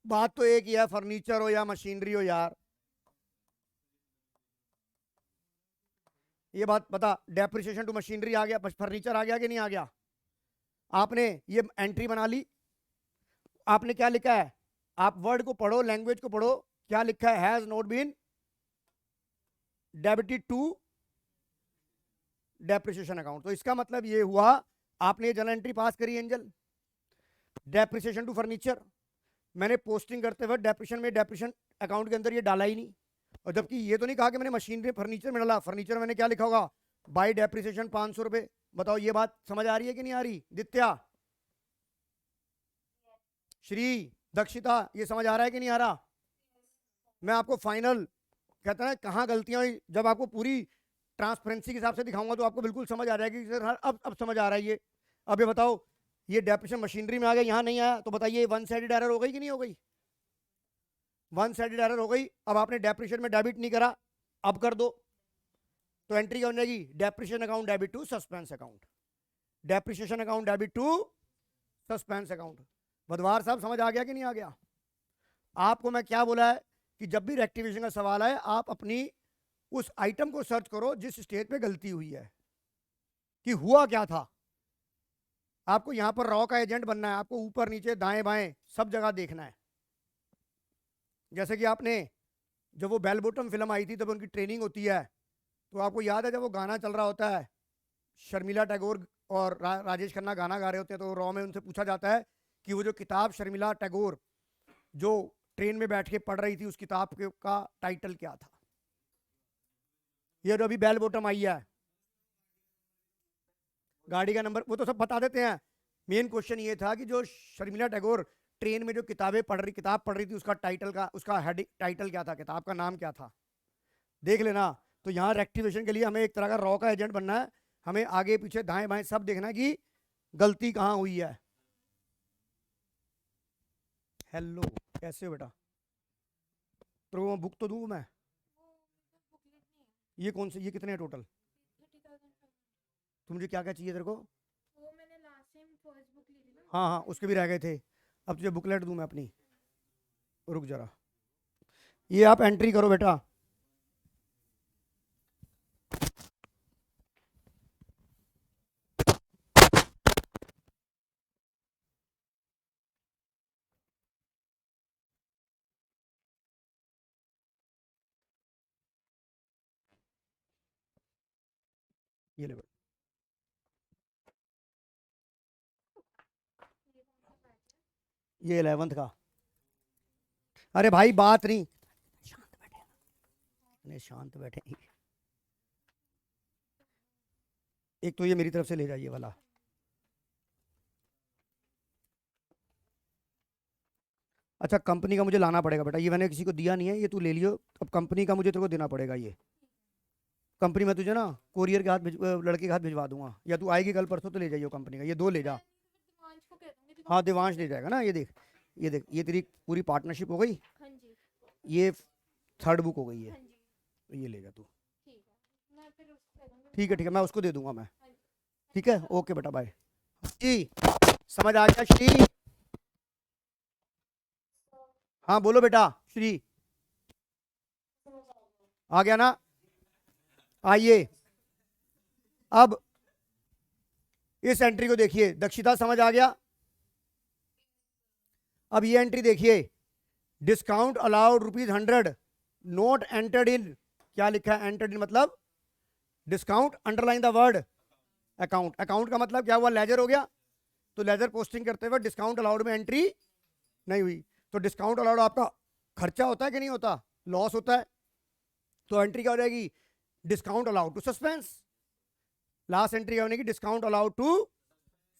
बात तो एक ही है, फर्नीचर हो या मशीनरी हो यार। ये बात बता, डेप्रिसिएशन टू मशीनरी आ गया, फर्नीचर आ गया कि नहीं आ गया? आपने ये एंट्री बना ली, आपने क्या लिखा है? आप वर्ड को पढ़ो, लैंग्वेज को पढ़ो, क्या लिखा है? Has not been debited to depreciation account. तो इसका मतलब ये हुआ, आपने जनरल एंट्री पास करी एंजल, डेप्रिसिएशन टू फर्नीचर, मैंने पोस्टिंग करते हुए डेप्रिसिएशन में डेप्रिसिएशन अकाउंट के अंदर ये डाला ही नहीं। और जबकि ये तो नहीं कहा कि मैंने मशीनरी फर्नीचर में डाला, फर्नीचर मैंने क्या लिखा होगा? बाई डेप्रिसिएशन 500 रुपए। बताओ ये बात समझ आ रही है कि नहीं आ रही? दित्या, श्री, दक्षिता, ये समझ आ रहा है कि नहीं आ रहा? मैं आपको फाइनल कहता है कहाँ गलतियां हुई, जब आपको पूरी ट्रांसपेरेंसी के हिसाब से दिखाऊंगा तो आपको बिल्कुल समझ आ जाएगी कि सर अब समझ आ रहा है ये। अब ये बताओ, ये डेप्रिसिएशन मशीनरी में आ गया, यहाँ नहीं आया, तो बताइए वन साइडेड एरर हो गई कि नहीं हो गई? वन साइडेड एरर हो गई। अब आपने डेप्रिसिएशन में डेबिट नहीं करा, अब कर दो, तो एंट्री क्या बनेगी? Depreciation account debit to suspense account, depreciation account debit to suspense account. Badwar साहब समझ आ गया कि नहीं आ गया? आपको मैं क्या बोला है कि जब भी रेक्टिफिकेशन का सवाल है, आप अपनी उस आइटम को सर्च करो जिस स्टेज पे गलती हुई है, कि हुआ क्या था। आपको यहां पर रॉ का एजेंट बनना है, आपको ऊपर नीचे दाएं बाएं सब जगह देखना है। जैसे कि आपने, जब वो बेल बॉटम फिल्म आई थी तब उनकी ट्रेनिंग होती है, तो आपको याद है जब वो गाना चल रहा होता है, शर्मिला टैगोर और राजेश खन्ना गाना गा रहे होते हैं, तो रॉ में उनसे पूछा जाता है कि वो जो किताब शर्मिला टैगोर जो ट्रेन में बैठ के पढ़ रही थी, उस किताब का टाइटल क्या था? ये जो अभी बेल बॉटम आई है, गाड़ी का नंबर, वो तो सब बता देते हैं। मेन क्वेश्चन ये था कि जो शर्मिला टैगोर ट्रेन में जो किताब पढ़ रही थी, उसका टाइटल का, उसका हेडिंग टाइटल क्या था, किताब का नाम क्या था? देख लेना। तो यहाँ रेक्टिफिकेशन के लिए हमें एक तरह का रॉ का एजेंट बनना है, हमें आगे पीछे दाएं बाएं सब देखना है कि गलती कहाँ हुई है। हेलो, कैसे हो बेटा? तो बुक तो दूँ मैं? ये कौन से, ये कितने हैं टोटल? तो मुझे क्या क्या चाहिए तेरे को? हाँ हाँ, उसके भी रह गए थे। अब तुझे बुकलेट दूँ मैं अपनी? रुक जरा, ये आप एंट्री करो बेटा। ये ले बेटा। ये 11th का। अरे भाई बात नहीं, शांत बैठे, नहीं शांत बैठे। एक तो ये मेरी तरफ से ले जाइए वाला। अच्छा कंपनी का मुझे लाना पड़ेगा बेटा, ये मैंने किसी को दिया नहीं है, ये तू ले लियो। अब कंपनी का मुझे तेरे को देना पड़ेगा ये। कंपनी में तुझे ना कोरियर के हाथ लड़के के हाथ भिजवा दूंगा, या तू आएगी कल परसों तो ले जाइयो कंपनी का, ये 2 ले जा। हाँ दिवांश ले जाएगा ना। ये देख, ये देख, ये तेरी पूरी पार्टनरशिप हो गई, ये 3rd बुक हो गई है, तो ये ले जा तू। ठीक है ठीक है, मैं उसको दे दूंगा मैं। ठीक है ओके बेटा बाय। जी समझ आ गया श्री? हाँ बोलो बेटा श्री, आ गया ना? आइए अब इस एंट्री को देखिए, दक्षिता समझ आ गया? अब ये एंट्री देखिए, discount allowed ₹100, note entered in. क्या लिखा है एंटर्ड इन मतलब discount, underline the word account. Account का मतलब क्या हुआ, लेजर हो गया। तो लेजर पोस्टिंग करते हुए डिस्काउंट अलाउड में एंट्री नहीं हुई, तो डिस्काउंट अलाउड आपका खर्चा होता है कि नहीं होता, लॉस होता है। तो एंट्री क्या हो जाएगी, discount allowed to suspense. Last entry क्या बनेगी, discount allowed to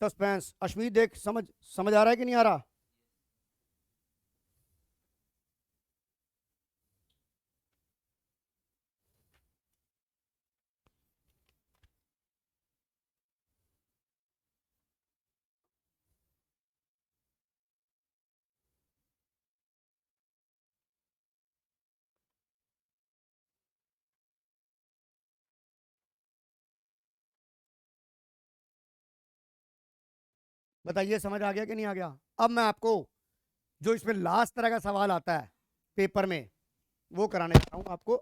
suspense. Ashmeet देख, समझ आ रहा है कि नहीं आ रहा? बताइए समझ आ गया कि नहीं आ गया? अब मैं आपको जो इसमें लास्ट तरह का सवाल आता है पेपर में वो कराने जा रहा हूं आपको।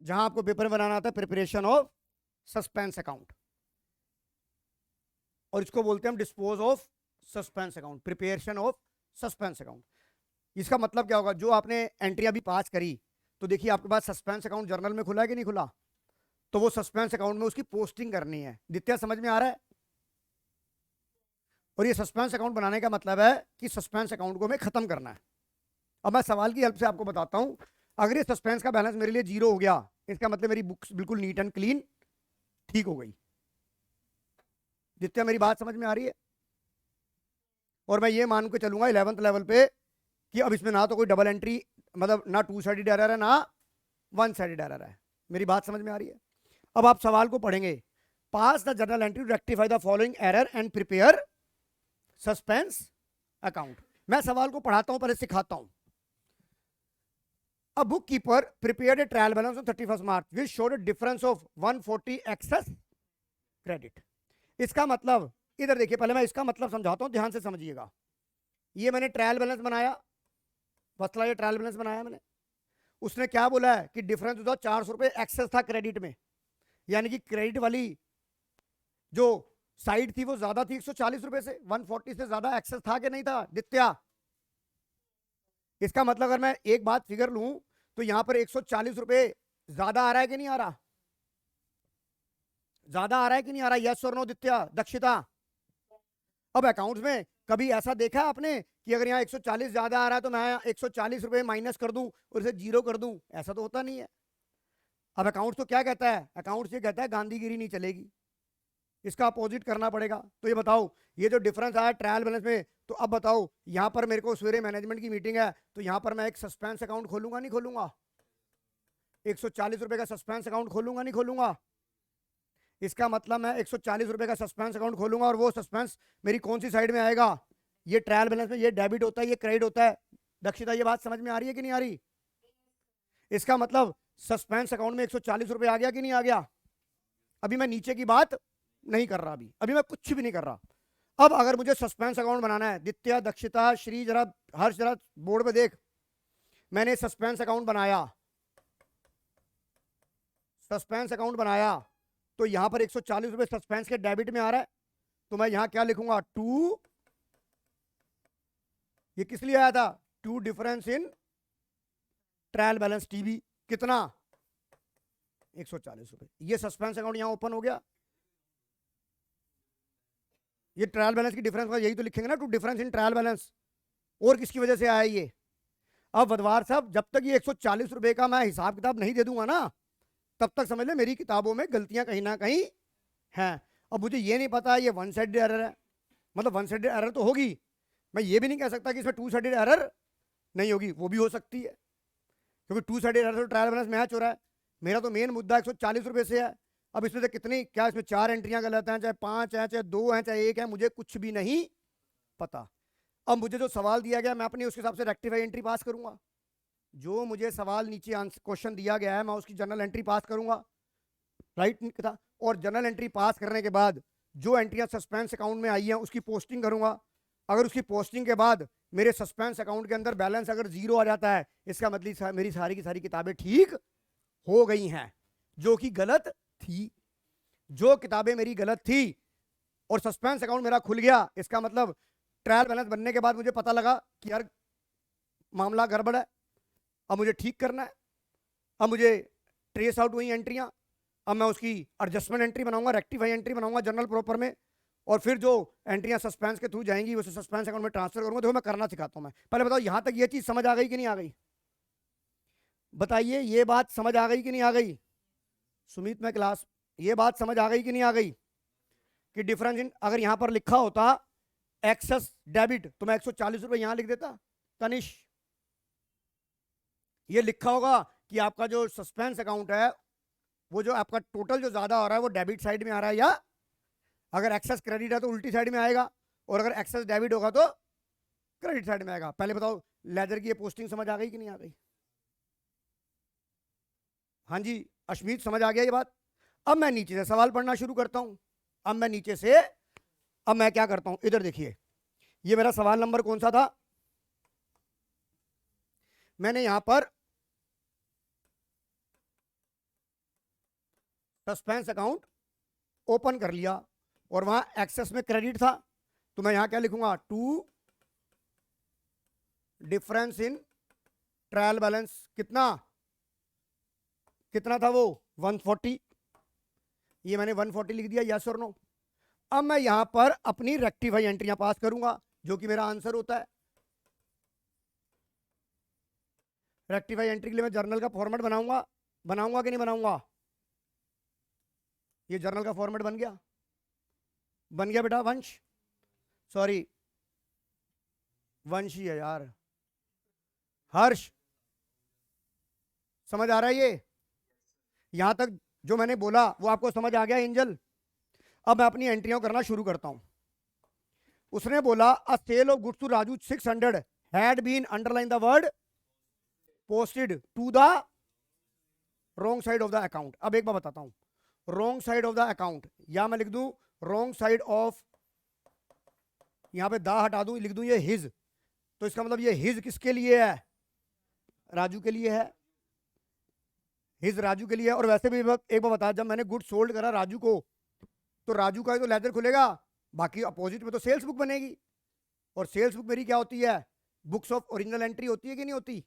जहां आपको पेपर में बनाना आता है प्रिपरेशन ऑफ सस्पेंस अकाउंट, और इसको बोलते हैं हम dispose of suspense account, preparation of suspense account. इसका मतलब क्या होगा, जो आपने एंट्री अभी पास करी, तो देखिए आपके पास सस्पेंस अकाउंट जर्नल में खुला है कि नहीं खुला, तो वो सस्पेंस अकाउंट में उसकी पोस्टिंग करनी है। दित्या समझ में आ रहा है? और ये सस्पेंस अकाउंट बनाने का मतलब है कि सस्पेंस अकाउंट को हमें खत्म करना है। अब मैं सवाल की हेल्प से आपको बताता हूं, अगर ये सस्पेंस का बैलेंस मेरे लिए 0 हो गया, इसका मतलब मेरी बुक्स बिल्कुल नीट एंड क्लीन ठीक हो गई। जितना मेरी बात समझ में आ रही है? और मैं ये मान के चलूंगा 11th लेवल पे कि अब इसमें ना तो कोई डबल एंट्री, मतलब ना 2 साइडेड एरर है ना 1 साइडेड एरर है। मेरी बात समझ में आ रही है? अब आप सवाल को पढ़ेंगे, pass the journal entry to rectify the following error and prepare suspense account. मैं सवाल को पढ़ाता हूं, पहले सिखाता हूं। A bookkeeper prepared a trial balance on 31st March which showed a difference of 140 excess credit। इसका मतलब, इधर देखिए, पहले मैं इसका मतलब समझाता हूं, ध्यान से समझिएगा। ये मैंने ट्रायल बैलेंस बनाया, फसला ये ट्रायल बैलेंस बनाया मैंने। उसने क्या बोला है कि डिफरेंस था 400 रुपए एक्सेस था क्रेडिट में, यानी कि क्रेडिट वाली जो साइड थी वो ज्यादा थी 140 रुपए से, 140 से ज्यादा एक्सेस था कि नहीं था दित्या? इसका मतलब अगर मैं एक बात फिगर लूं तो यहां पर 140 रुपए ज्यादा आ रहा है कि नहीं आ रहा? ज्यादा आ रहा है कि नहीं आ रहा? यस और नो दित्या, दक्षिता? अब अकाउंट्स में कभी ऐसा देखा है आपने कि अगर यहाँ 140 ज्यादा आ रहा है तो मैं 140 रुपए माइनस कर दूं और इसे 0 कर दूं? ऐसा तो होता नहीं है। अब अकाउंट्स तो क्या कहता है, अकाउंट्स ये कहता है गांधीगिरी नहीं चलेगी, इसका अपोजिट करना पड़ेगा। तो ये बताओ, ये जो डिफरेंस आया ट्रायल बैलेंस में, तो अब बताओ यहां पर मेरे को सवेरे मैनेजमेंट की मीटिंग है, तो यहां पर मैं एक सस्पेंस अकाउंट खोलूंगा नहीं खोलूंगा? 140 रुपए का सस्पेंस अकाउंट खोलूंगा नहीं खोलूंगा? इसका मतलब मैं 140 रुपए का सस्पेंस अकाउंट खोलूंगा, और वो सस्पेंस मेरी कौन सी साइड में आएगा? ये ट्रायल बैलेंस में ये डेबिट होता है, ये क्रेडिट होता है। दक्षिता ये बात समझ में आ रही है कि नहीं आ रही? इसका मतलब सस्पेंस अकाउंट में 140 रुपए आ गया कि नहीं आ गया? अभी मैं नीचे की बात नहीं कर रहा, अभी मैं कुछ भी नहीं कर रहा। अब अगर मुझे सस्पेंस अकाउंट बनाना है, दित्या, दक्षिता, श्री, जरा हर्ष, जरा बोर्ड पे देख, मैंने सस्पेंस अकाउंट बनाया, सस्पेंस अकाउंट बनाया, तो यहां पर 140 रुपए सस्पेंस के डेबिट में आ रहा है, तो मैं यहां क्या लिखूंगा, टू, ये किस लिए आया था, to difference in trial balance TB, कितना 140 रुपए। ये सस्पेंस अकाउंट यहां ओपन हो गया, ये ट्रायल बैलेंस की डिफरेंस का यही तो लिखेंगे ना, to difference in trial balance, और किसकी वजह से आया ये। अब वदवार साहब जब तक ये 140 रुपए का मैं हिसाब किताब नहीं दे दूंगा ना, तब तक समझ ले मेरी किताबों में गलतियां कहीं ना कहीं हैं। अब मुझे ये नहीं पता ये वन साइडेड एरर है, मतलब वन साइडेड एरर तो होगी, मैं ये भी नहीं कह सकता कि इसमें टू साइडेड एरर नहीं होगी, वो भी हो सकती है, क्योंकि टू साइडेड एरर तो ट्रायल बैलेंस मैच हो रहा है। मेरा तो मेन मुद्दा 140 रुपए से है। अब इसमें से कितनी, क्या इसमें 4 एंट्रियां गलत हैं, चाहे 5 हैं, चाहे 2 हैं, चाहे 1 है, मुझे कुछ भी नहीं पता। अब मुझे जो सवाल दिया गया मैं अपनी उसके हिसाब से रेक्टिफाई एंट्री पास करूंगा, जो मुझे सवाल नीचे आंसर क्वेश्चन दिया गया है मैं उसकी जनरल एंट्री पास करूंगा, राइट था। और जनरल एंट्री पास करने के बाद जो एंट्रियां सस्पेंस अकाउंट में आई हैं उसकी पोस्टिंग करूंगा। अगर उसकी पोस्टिंग के बाद मेरे सस्पेंस अकाउंट के अंदर बैलेंस अगर 0 आ जाता है, इसका मतलब मेरी सारी की सारी किताबें ठीक हो गई हैं, जो कि गलत थी। जो किताबें मेरी गलत थी और सस्पेंस अकाउंट मेरा खुल गया, इसका मतलब ट्रायल बैलेंस बनने के बाद मुझे पता लगा कि यार मामला गड़बड़ है, अब मुझे ठीक करना है। अब मुझे ट्रेस आउट हुई एंट्रियां, अब मैं उसकी एडजस्टमेंट एंट्री बनाऊंगा, रेक्टिफाई एंट्री बनाऊंगा जनरल प्रॉपर में, और फिर जो एंट्रियां सस्पेंस के थ्रू जाएंगी उसे सस्पेंस अकाउंट में ट्रांसफर करूंगा। देखो मैं करना सिखाता हूं। मैं पहले बताओ यहां तक ये चीज समझ आ गई कि नहीं आ गई, बताइए ये बात समझ आ गई कि नहीं आ गई। सुमित में क्लास, ये बात समझ आ गई कि नहीं आ गई कि डिफरेंस इन, अगर यहां पर लिखा होता एक्सेस डेबिट तो मैं 140 रुपए यहां लिख देता। तनिष, ये लिखा होगा कि आपका जो सस्पेंस अकाउंट है वो जो आपका टोटल जो ज्यादा हो रहा है वो डेबिट साइड में आ रहा है, या अगर एक्सेस क्रेडिट है तो उल्टी साइड में आएगा, और अगर एक्सेस डेबिट होगा तो क्रेडिट साइड में आएगा। पहले बताओ लेजर की ये पोस्टिंग समझ आ गई कि नहीं आ गई। हाँ जी अश्मीत समझ आ गया ये बात। अब मैं नीचे से सवाल पढ़ना शुरू करता हूं। अब मैं नीचे से, अब मैं क्या करता हूं, इधर देखिए, ये मेरा सवाल नंबर कौन सा था, मैंने यहां पर सस्पेंस अकाउंट ओपन कर लिया और वहां एक्सेस में क्रेडिट था, तो मैं यहां क्या लिखूंगा, to difference in trial balance, कितना कितना था वो 140, ये मैंने 140 लिख दिया, यस और नो। अब मैं यहां पर अपनी रेक्टिफाई एंट्रियां पास करूंगा जो कि मेरा आंसर होता है। रेक्टिफाई एंट्री के लिए मैं जर्नल का फॉर्मेट बनाऊंगा कि नहीं बनाऊंगा, ये जर्नल का फॉर्मेट बन गया बेटा वंश, सॉरी वंश ही है यार, हर्ष समझ आ रहा है ये, यहां तक जो मैंने बोला वो आपको समझ आ गया एंजल। अब मैं अपनी एंट्रियां करना शुरू करता हूं। उसने बोला a sale of goods to Raju 600 had been underline the word posted to the wrong side of the account. अब एक बार बताता हूं, wrong side of the account, या मैं लिख दूं रॉन्ग साइड ऑफ, यहां पे दा हटा दूं, लिख दूं ये हिज, तो इसका मतलब ये हिज किसके लिए है, राजू के लिए है, हिज राजू के लिए है। और वैसे भी एक बार बता, जब मैंने गुड सोल्ड करा राजू को, तो राजू का तो लेजर खुलेगा, बाकी अपोजिट में तो सेल्स बुक बनेगी, और सेल्स बुक मेरी क्या होती है, बुक्स ऑफ ओरिजिनल एंट्री होती है कि नहीं होती।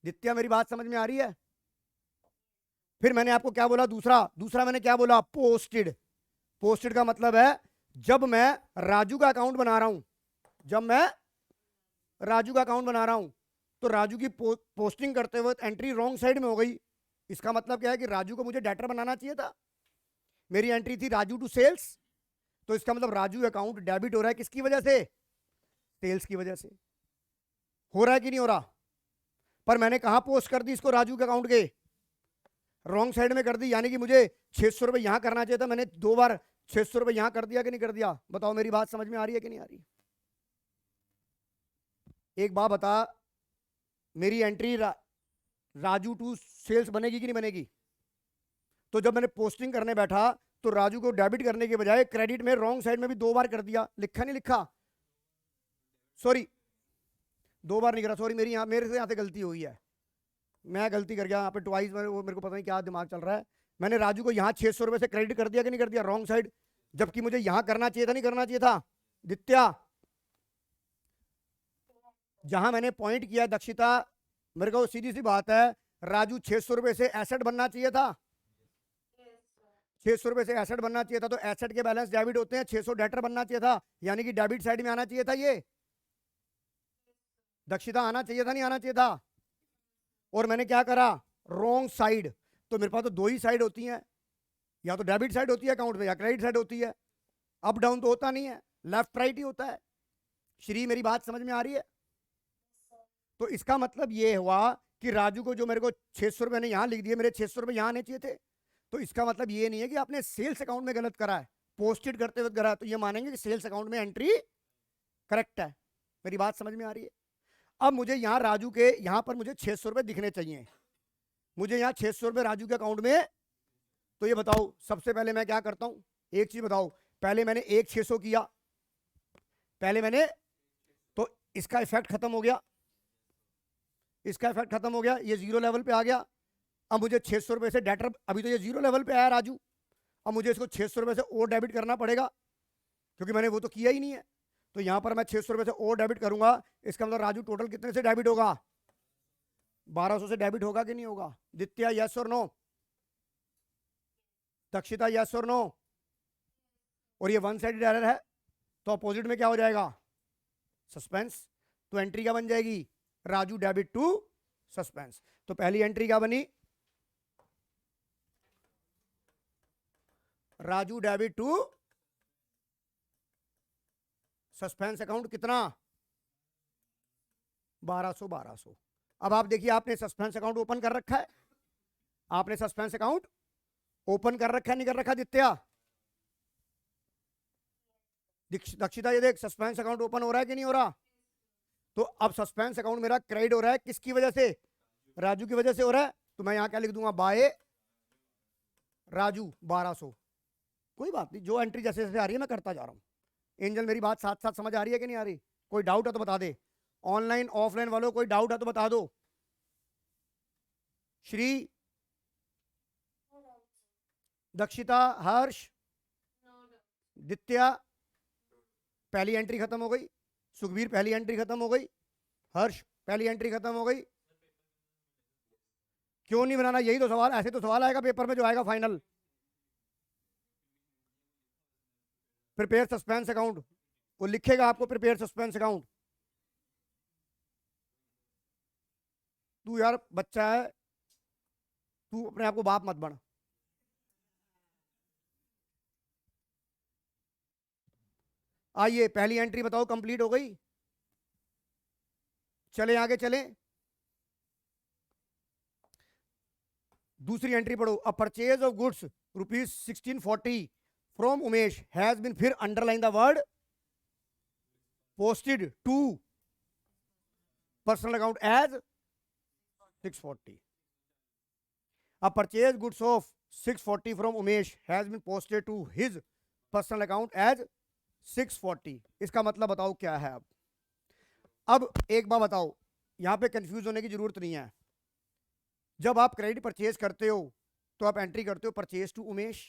नित्या मेरी बात समझ में आ रही है। फिर मैंने आपको क्या बोला, दूसरा मैंने क्या बोला, पोस्टेड। पोस्टेड का मतलब है जब मैं राजू का अकाउंट बना रहा हूं, तो राजू की पोस्टिंग करते वक्त एंट्री रॉन्ग साइड में हो गई। इसका मतलब क्या है कि राजू को मुझे डेटर बनाना चाहिए था, मेरी एंट्री थी राजू टू सेल्स, तो इसका मतलब राजू अकाउंट डेबिट हो रहा है किसकी वजह से, सेल्स की वजह से। हो रहा है कि नहीं हो रहा, पर मैंने कहां पोस्ट कर दी इसको, राजू के अकाउंट के रॉन्ग साइड में कर दी, यानी कि मुझे 600 रुपए यहां करना चाहिए था, मैंने 2 बार 600 रुपए यहां कर दिया कि नहीं कर दिया। बताओ मेरी बात समझ में आ रही है कि नहीं आ रही। एक बात बता, मेरी एंट्री राजू टू सेल्स बनेगी कि नहीं बनेगी। तो जब मैंने पोस्टिंग करने बैठा तो राजू को डेबिट करने के बजाय क्रेडिट में रॉन्ग साइड में भी 2 बार कर दिया, लिखा नहीं लिखा, सॉरी 2 बार नहीं करा, सॉरी मेरे से यहां से गलती हुई है, मैं गलती कर गया यहाँ पे ट्वाइस, वो मेरे को पता नहीं क्या दिमाग चल रहा है, मैंने राजू को यहाँ 600 रुपए से क्रेडिट कर दिया कि नहीं कर दिया, रॉन्ग साइड, जबकि मुझे यहां करना चाहिए था, नहीं करना चाहिए था दित्या? जहां मैंने पॉइंट किया दक्षिता, मेरे को सीधी सी बात है, राजू 600 रुपए से एसेट बनना चाहिए था, 600 रुपए से एसेट बनना चाहिए था, तो एसेट के बैलेंस डेबिट होते हैं, 600 डेटर बनना चाहिए था, यानी कि डेबिट साइड में आना चाहिए था ये, दक्षिता आना चाहिए था, नहीं आना चाहिए था? और मैंने क्या करा, रॉन्ग साइड। तो मेरे पास तो दो ही साइड होती हैं, या तो डेबिट साइड होती है अकाउंट में, या क्रेडिट साइड होती है, अप डाउन तो होता नहीं है, लेफ्ट राइट ही होता है। श्री मेरी बात समझ में आ रही है? तो इसका मतलब ये हुआ कि राजू को जो मेरे को 600 रुपए ने यहां लिख दिए, मेरे 600 रुपए यहां आने चाहिए थे। तो इसका मतलब ये नहीं है कि आपने सेल्स अकाउंट में गलत करा है, पोस्टेड करते हुए करा है, तो ये मानेंगे कि सेल्स अकाउंट में एंट्री करेक्ट है। मेरी बात समझ में आ रही है? अब मुझे यहाँ राजू के यहाँ पर मुझे 600 रुपए दिखने चाहिए, मुझे यहाँ 600 रुपए राजू के अकाउंट में। तो ये बताओ, सबसे पहले मैं क्या करता हूं, एक चीज बताओ, पहले मैंने एक 600 किया, पहले मैंने, तो इसका इफेक्ट खत्म हो गया, इसका इफेक्ट खत्म हो गया, ये जीरो लेवल पे आ गया। अब मुझे 600 रुपए से डेटर, अभी तो ये जीरो लेवल पे आया राजू, अब मुझे इसको 600 रुपए से और डेबिट करना पड़ेगा, क्योंकि मैंने वो तो किया ही नहीं है। तो यहां पर मैं 600 रुपए से और डेबिट करूंगा, इसका मतलब राजू टोटल कितने से डेबिट होगा, 1200 से डेबिट होगा कि नहीं होगा? दित्या यस और नो? दक्षिता यस और नो? और ये वन साइडेड एरर है, तो अपोजिट में क्या हो जाएगा, सस्पेंस। तो एंट्री क्या बन जाएगी, राजू डेबिट टू सस्पेंस। तो पहली एंट्री क्या बनी, Raju debit to suspense account, कितना, 1200। अब आप देखिए, आपने सस्पेंस अकाउंट ओपन कर रखा है, आपने सस्पेंस अकाउंट ओपन कर रखा है, नहीं कर रखा दित्या? दक्षिता ये देख, सस्पेंस अकाउंट ओपन हो रहा है कि नहीं हो रहा? तो अब सस्पेंस अकाउंट मेरा क्रेडिट हो रहा है, किसकी वजह से, राजू की वजह से हो रहा है। तो मैं यहां क्या लिख दूंगा, बाय राजू 1200। कोई बात नहीं, जो एंट्री जैसे जैसे आ रही है मैं करता जा रहा हूं। एंजल मेरी बात साथ साथ समझ आ रही है कि नहीं आ रही? कोई डाउट है तो बता दे, ऑनलाइन ऑफलाइन वालों कोई डाउट है तो बता दो। श्री, दक्षिता, हर्ष, दित्या, पहली एंट्री खत्म हो गई। सुखबीर पहली एंट्री खत्म हो गई। हर्ष पहली एंट्री खत्म हो गई। क्यों नहीं बनाना, यही तो सवाल, ऐसे तो सवाल आएगा पेपर में जो आएगा फाइनल। प्रिपेयर सस्पेंस अकाउंट, वो लिखेगा आपको प्रिपेयर सस्पेंस अकाउंट। तू यार बच्चा है, तू अपने आप को बाप मत बन। आइए पहली एंट्री बताओ, कंप्लीट हो गई, चले आगे चले। दूसरी एंट्री पढ़ो, a purchase of goods rupees 1640 from Umesh has been, फिर underline the word posted to personal account as 640। A purchase goods of 640 from Umesh has been posted to his personal account as 640। इसका मतलब बताओ क्या है। अब एक बात बताओ, यहां पे कंफ्यूज होने की जरूरत नहीं है। जब आप क्रेडिट परचेज करते हो तो आप एंट्री करते हो परचेज टू उमेश,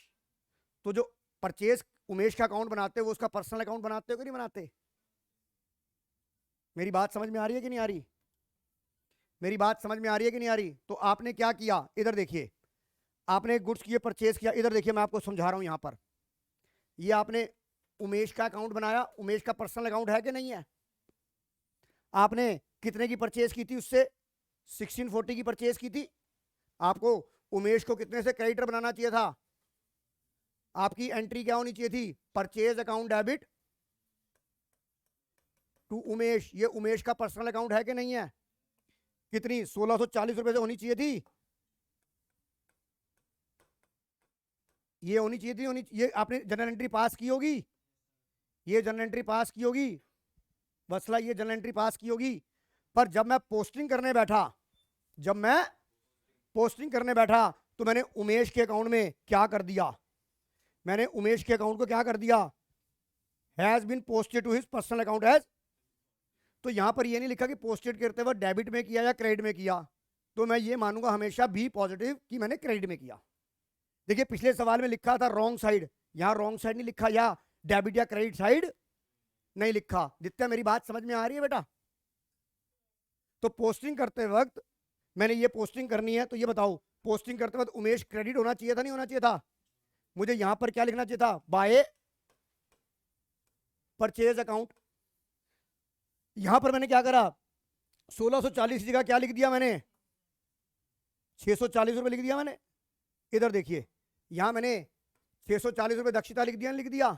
तो जो परचेज उमेश का अकाउंट बनाते हो वो उसका पर्सनल अकाउंट बनाते हो कि नहीं बनाते? मेरी बात समझ में आ रही है कि नहीं आ रही? मेरी बात समझ में आ रही है कि नहीं आ रही? तो आपने क्या किया, इधर देखिए, आपने गुड्स की परचेज किया, इधर देखिए मैं आपको समझा रहा हूं। यहां पर ये आपने उमेश का अकाउंट बनाया, उमेश का पर्सनल अकाउंट है कि नहीं है? आपने कितने की परचेज की थी उससे, 1640 की परचेज की थी। आपको उमेश को कितने से क्रेडिटर बनाना चाहिए था? आपकी एंट्री क्या होनी चाहिए थी, purchase account debit to Umesh. ये उमेश का पर्सनल अकाउंट है कि नहीं है? कितनी, 1640 रुपए से होनी चाहिए थी, ये होनी चाहिए थी, ये आपने जनरल एंट्री पास की होगी, ये जनरल एंट्री पास की होगी वसला, ये जनरल एंट्री पास की होगी। पर जब मैं पोस्टिंग करने बैठा, जब मैं पोस्टिंग करने बैठा तो मैंने उमेश के अकाउंट में क्या कर दिया, मैंने उमेश के अकाउंट को क्या कर दिया, has been posted to his personal account as. तो यहां पर ये नहीं लिखा कि पोस्टेड करते वक्त डेबिट में किया या क्रेडिट में किया, तो मैं ये मानूंगा हमेशा बी पॉजिटिव कि मैंने क्रेडिट में किया। देखिए पिछले सवाल में लिखा था रॉन्ग साइड, यहां रॉन्ग साइड नहीं लिखा, या डेबिट या क्रेडिट साइड नहीं लिखा। दित्या मेरी बात समझ में आ रही है बेटा? तो पोस्टिंग करते वक्त मैंने ये पोस्टिंग करनी है, तो ये बताओ पोस्टिंग करते वक्त उमेश क्रेडिट होना चाहिए था नहीं होना चाहिए था? मुझे यहां पर क्या लिखना चाहिए था? By purchase account. यहां पर मैंने क्या करा? 1640 की जगह क्या लिख दिया मैंने? 640 रुपए लिख दिया मैंने। इधर देखिए, यहां मैंने 640 रुपए दक्षिता लिख दिया, लिख दिया।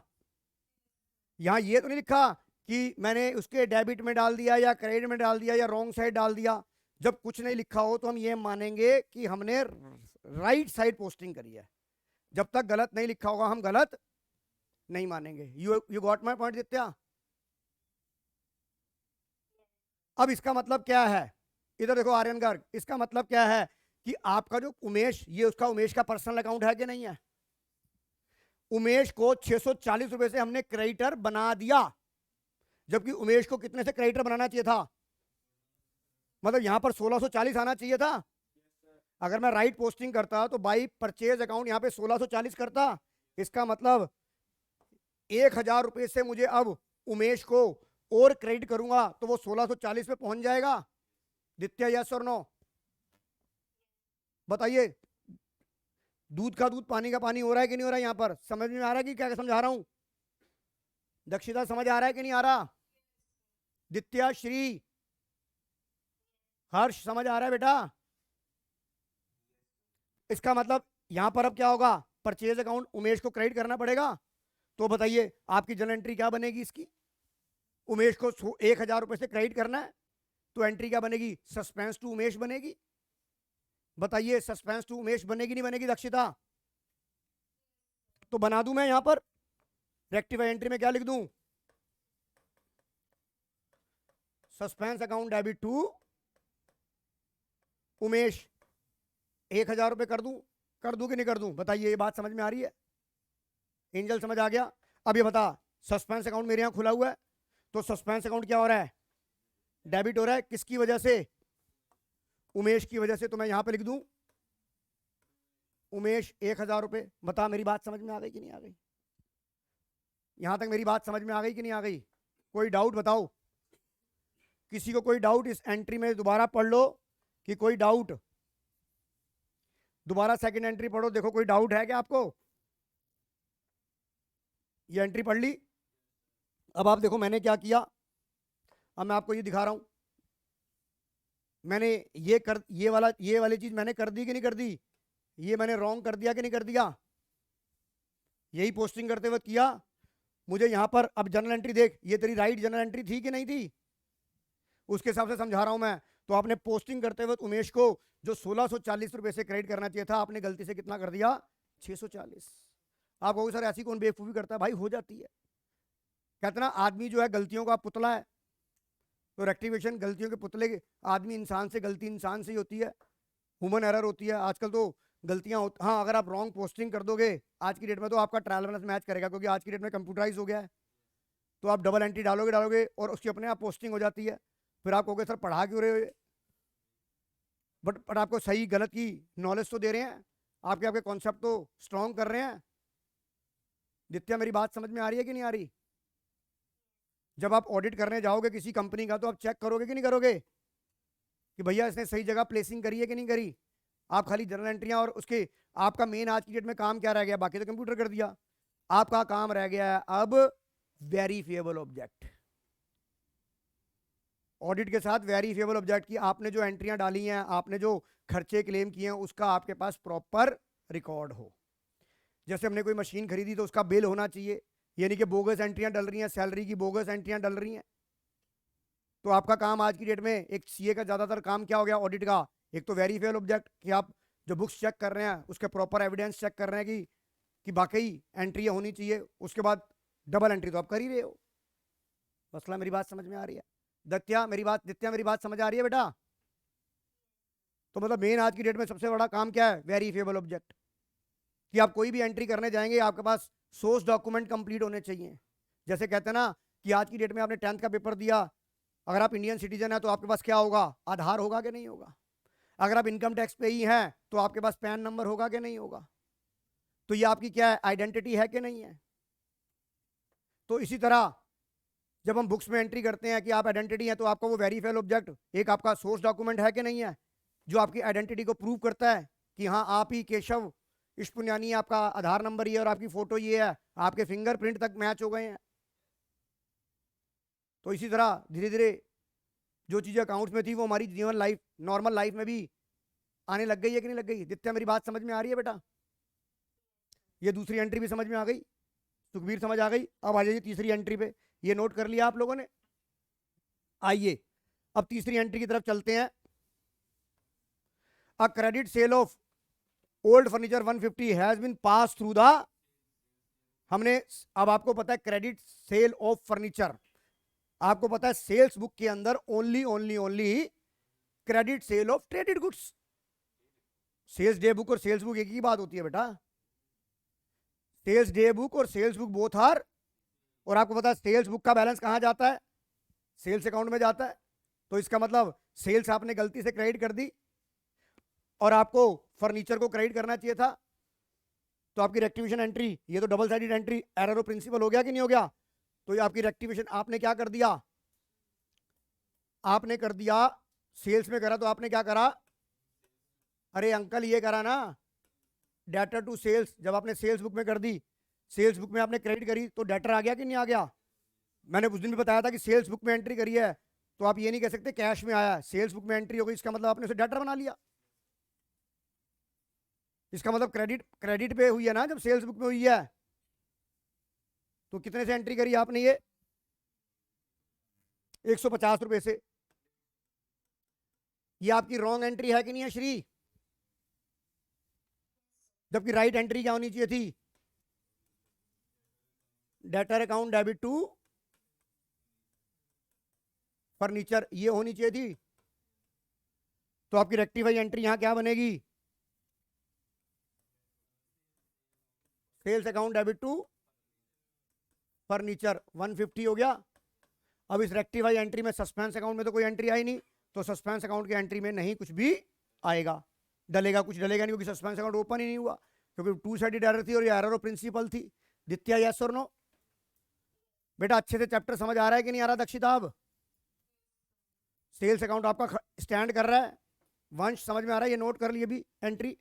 यहां ये तो नहीं लिखा कि मैंने उसके डेबिट में डाल दिया या क्रेडिट में डाल दिया या रॉन्ग साइड डाल दिया। जब कुछ नहीं लिखा हो तो हम ये मानेंगे कि हमने राइट साइड पोस्टिंग करी है। जब तक गलत नहीं लिखा होगा हम गलत नहीं मानेंगे। यू गॉट माय पॉइंट दित्या? अब इसका मतलब क्या है? इधर देखो आर्यन गर्ग, इसका मतलब क्या है कि आपका जो उमेश, ये उसका उमेश का पर्सनल अकाउंट है कि नहीं है? उमेश को 640 रुपए से हमने क्रेडिटर बना दिया, जबकि उमेश को कितने से क्रेडिटर बनाना चाहिए था? मतलब यहां पर 1640 आना चाहिए था। अगर मैं राइट पोस्टिंग करता तो बाई परचेज अकाउंट यहां पे 1640 करता। इसका मतलब 1000 रुपए से मुझे अब उमेश को और क्रेडिट करूंगा तो वो 1640 पे पहुंच जाएगा। दित्या यस और नो? बताइए, दूध का दूध पानी का पानी हो रहा है कि नहीं हो रहा है? यहां पर समझ में आ रहा है कि क्या समझा रहा हूं? दक्षिता समझ आ रहा है कि नहीं आ रहा? दित्या, श्री, हर्ष समझ आ रहा है बेटा? इसका मतलब यहां पर अब क्या होगा? परचेज अकाउंट उमेश को क्रेडिट करना पड़ेगा। तो बताइए आपकी जनरल एंट्री क्या बनेगी इसकी? उमेश को 1000 रुपए से क्रेडिट करना है, तो एंट्री क्या बनेगी? सस्पेंस टू उमेश बनेगी। बताइए सस्पेंस टू उमेश बनेगी नहीं बनेगी दक्षिता? तो बना दूं मैं यहां पर रेक्टिफाई एंट्री में क्या लिख दूं? Suspense account debit to Umesh 1000 रुपए कर दूं कि नहीं कर दूं? बताइए, ये बात समझ में आ रही है? एंजल समझ आ गया? अब ये बता, सस्पेंस अकाउंट मेरे यहां खुला हुआ है, तो सस्पेंस अकाउंट क्या हो रहा है? डेबिट हो रहा है। किसकी वजह से? उमेश की वजह से। तो मैं यहां पे लिख दूं उमेश 1000 रुपए। बता मेरी बात समझ में आ गई कि नहीं आ गई? यहां तक मेरी बात समझ में आ गई कि नहीं आ गई? कोई डाउट बताओ? किसी को कोई डाउट? इस एंट्री में दोबारा पढ़ लो कि कोई डाउट? दोबारा सेकंड एंट्री पढ़ो, देखो कोई डाउट है क्या आपको? ये एंट्री पढ़ ली। अब आप देखो मैंने क्या किया, अब मैं आपको ये दिखा रहा हूं। मैंने ये वाली चीज मैंने कर दी कि नहीं कर दी? ये मैंने रॉन्ग कर दिया कि नहीं कर दिया? यही पोस्टिंग करते वक्त किया। मुझे यहां पर अब जनरल एंट्री देख, ये तेरी राइट जनरल एंट्री थी कि नहीं थी? उसके हिसाब से समझा रहा हूं मैं। तो आपने पोस्टिंग करते वक्त उमेश को जो 1640 रुपए से क्रेडिट करना चाहिए था, आपने गलती से कितना कर दिया? 640। आप कहोगे सर ऐसी कौन बेवकूफी करता है? भाई हो जाती है। कहते ना आदमी जो है गलतियों का पुतला है, तो रेक्टिफिकेशन गलतियों के पुतले के, आदमी इंसान से, गलती इंसान से ही होती है, ह्यूमन एरर होती है। आजकल तो गलतियां हाँ, अगर आप रॉन्ग पोस्टिंग कर दोगे आज की डेट में तो आपका ट्रायल बैलेंस मैच करेगा, क्योंकि आज की डेट में कंप्यूटराइज हो गया है। तो आप डबल एंट्री डालोगे और उसकी अपने आप पोस्टिंग हो जाती है। फिर आप कहोगे सर पढ़ा क्यों रहे हो ये? बट आपको सही गलत की नॉलेज तो दे रहे हैं, आपके कॉन्सेप्ट तो स्ट्रॉन्ग कर रहे हैं। दित्या मेरी बात समझ में आ रही है कि नहीं आ रही? जब आप ऑडिट करने जाओगे किसी कंपनी का, तो आप चेक करोगे कि नहीं करोगे कि भैया इसने सही जगह प्लेसिंग करी है कि नहीं करी? आप खाली जनरल एंट्रियां और उसके, आपका मेन आज की डेट में काम क्या रह गया? बाकी तो कंप्यूटर कर दिया। आपका काम रह गया है अब वेरीफिएबल ऑब्जेक्ट। ऑडिट के साथ वेरीफिएबल ऑब्जेक्ट की आपने जो एंट्रियां डाली हैं, आपने जो खर्चे क्लेम किए हैं, उसका आपके पास प्रॉपर रिकॉर्ड हो। जैसे हमने कोई मशीन खरीदी तो उसका बिल होना चाहिए, यानी कि बोगस एंट्रियां डल रही हैं, सैलरी की बोगस एंट्रियां डल रही हैं। तो आपका काम आज की डेट में, एक सीए का ज्यादातर काम क्या हो गया ऑडिट का? एक तो वेरीफाइबल ऑब्जेक्ट कि आप जो बुक्स चेक कर रहे हैं उसके प्रॉपर एविडेंस चेक कर रहे हैं कि वाकई एंट्री होनी चाहिए। उसके बाद डबल एंट्री तो आप कर ही रहे हो। मसला मेरी बात समझ में आ रही है? दित्या मेरी बात समझ आ रही है बेटा? तो मतलब मेन आज की डेट में सबसे बड़ा काम क्या है? Verifiable object. कि आप कोई भी एंट्री करने जाएंगे आपके पास सोर्स डॉक्यूमेंट कंप्लीट होने चाहिए। जैसे कहते हैं ना कि आज की डेट में आपने 10th का पेपर दिया, अगर आप इंडियन सिटीजन है तो आपके पास क्या होगा? आधार होगा कि नहीं होगा? अगर आप इनकम टैक्स पे ही हैं तो आपके पास पैन नंबर होगा कि नहीं होगा? तो ये आपकी क्या है, आइडेंटिटी है कि नहीं है। तो इसी तरह जब हम बुक्स में एंट्री करते हैं कि आप आइडेंटिटी है, तो आपका वो वेरीफाइल ऑब्जेक्ट एक आपका सोर्स डॉक्यूमेंट है कि नहीं है, जो आपकी आइडेंटिटी को प्रूव करता है कि हाँ आप ही केशव इश्पुनियानी, आपका आधार नंबर ये और आपकी फोटो ये है, आपके फिंगरप्रिंट तक मैच हो गए हैं। तो इसी तरह धीरे धीरे जो चीजें अकाउंट्स में थी वो हमारी जीवन लाइफ, नॉर्मल लाइफ में भी आने लग गई है कि नहीं लग गई। दित्या मेरी बात समझ में आ रही है बेटा? ये दूसरी एंट्री भी समझ में आ गई, सुखबीर समझ आ गई। अब आ जाइए तीसरी एंट्री पे, ये नोट कर लिया आप लोगों ने। आइए अब तीसरी एंट्री की तरफ चलते हैं। A credit sale of old furniture 150 has been pass through the, हमने, अब आपको पता है क्रेडिट सेल ऑफ फर्नीचर, आपको पता है सेल्स बुक के अंदर only only only credit sale of traded goods. Sales day book और सेल्स बुक एक ही बात होती है बेटा। सेल्स डे बुक और सेल्स बुक बोथ आर, और आपको पता है सेल्स बुक का बैलेंस कहां जाता है, सेल्स अकाउंट में जाता है। तो इसका मतलब सेल्स आपने गलती से क्रेडिट कर दी और आपको फर्नीचर को क्रेडिट करना चाहिए था, तो आपकी रेक्टिफिकेशन एंट्री, ये तो double sided entry, error of principle हो गया कि नहीं हो गया। तो ये आपकी रेक्टिफिकेशन आपने क्या कर दिया, आपने कर दिया सेल्स में करा, तो आपने क्या करा, अरे अंकल ये करा ना, डेटर टू सेल्स, जब आपने सेल्स बुक में कर दी, सेल्स बुक में आपने क्रेडिट करी, तो डेटर आ गया कि नहीं आ गया। मैंने उस दिन भी बताया था कि सेल्स बुक में एंट्री करी है तो आप ये नहीं कह सकते कैश में आया, सेल्स बुक में एंट्री हो गई, इसका मतलब आपने उसे डेटर बना लिया। इसका मतलब क्रेडिट क्रेडिट पे हुई है ना जब सेल्स बुक में हुई है। तो कितने से एंट्री करी आपने, ये 150 रुपए से। ये आपकी रॉन्ग एंट्री है कि नहीं है श्री, जबकि राइट एंट्री क्या होनी चाहिए थी, debtor account debit to furniture, ये होनी चाहिए थी। तो आपकी रेक्टिफाई एंट्री यहां क्या बनेगी, sales account debit to furniture 150 हो गया। अब इस रेक्टिफाई एंट्री में सस्पेंस अकाउंट में तो कोई एंट्री आई नहीं, तो सस्पेंस अकाउंट की एंट्री में नहीं कुछ भी आएगा, डलेगा कुछ डलेगा नहीं, क्योंकि सस्पेंस अकाउंट ओपन ही नहीं हुआ, क्योंकि टू साइडेड एरर थी और ये एरर ऑफ प्रिंसिपल थी। दित्या यस और नो बेटा, अच्छे से चैप्टर समझ आ रहा है कि नहीं आ रहा दक्षिता। अब सेल्स अकाउंट आपका स्टैंड कर रहा है, वंश समझ में आ रहा है, ये नोट कर लिए भी एंट्री,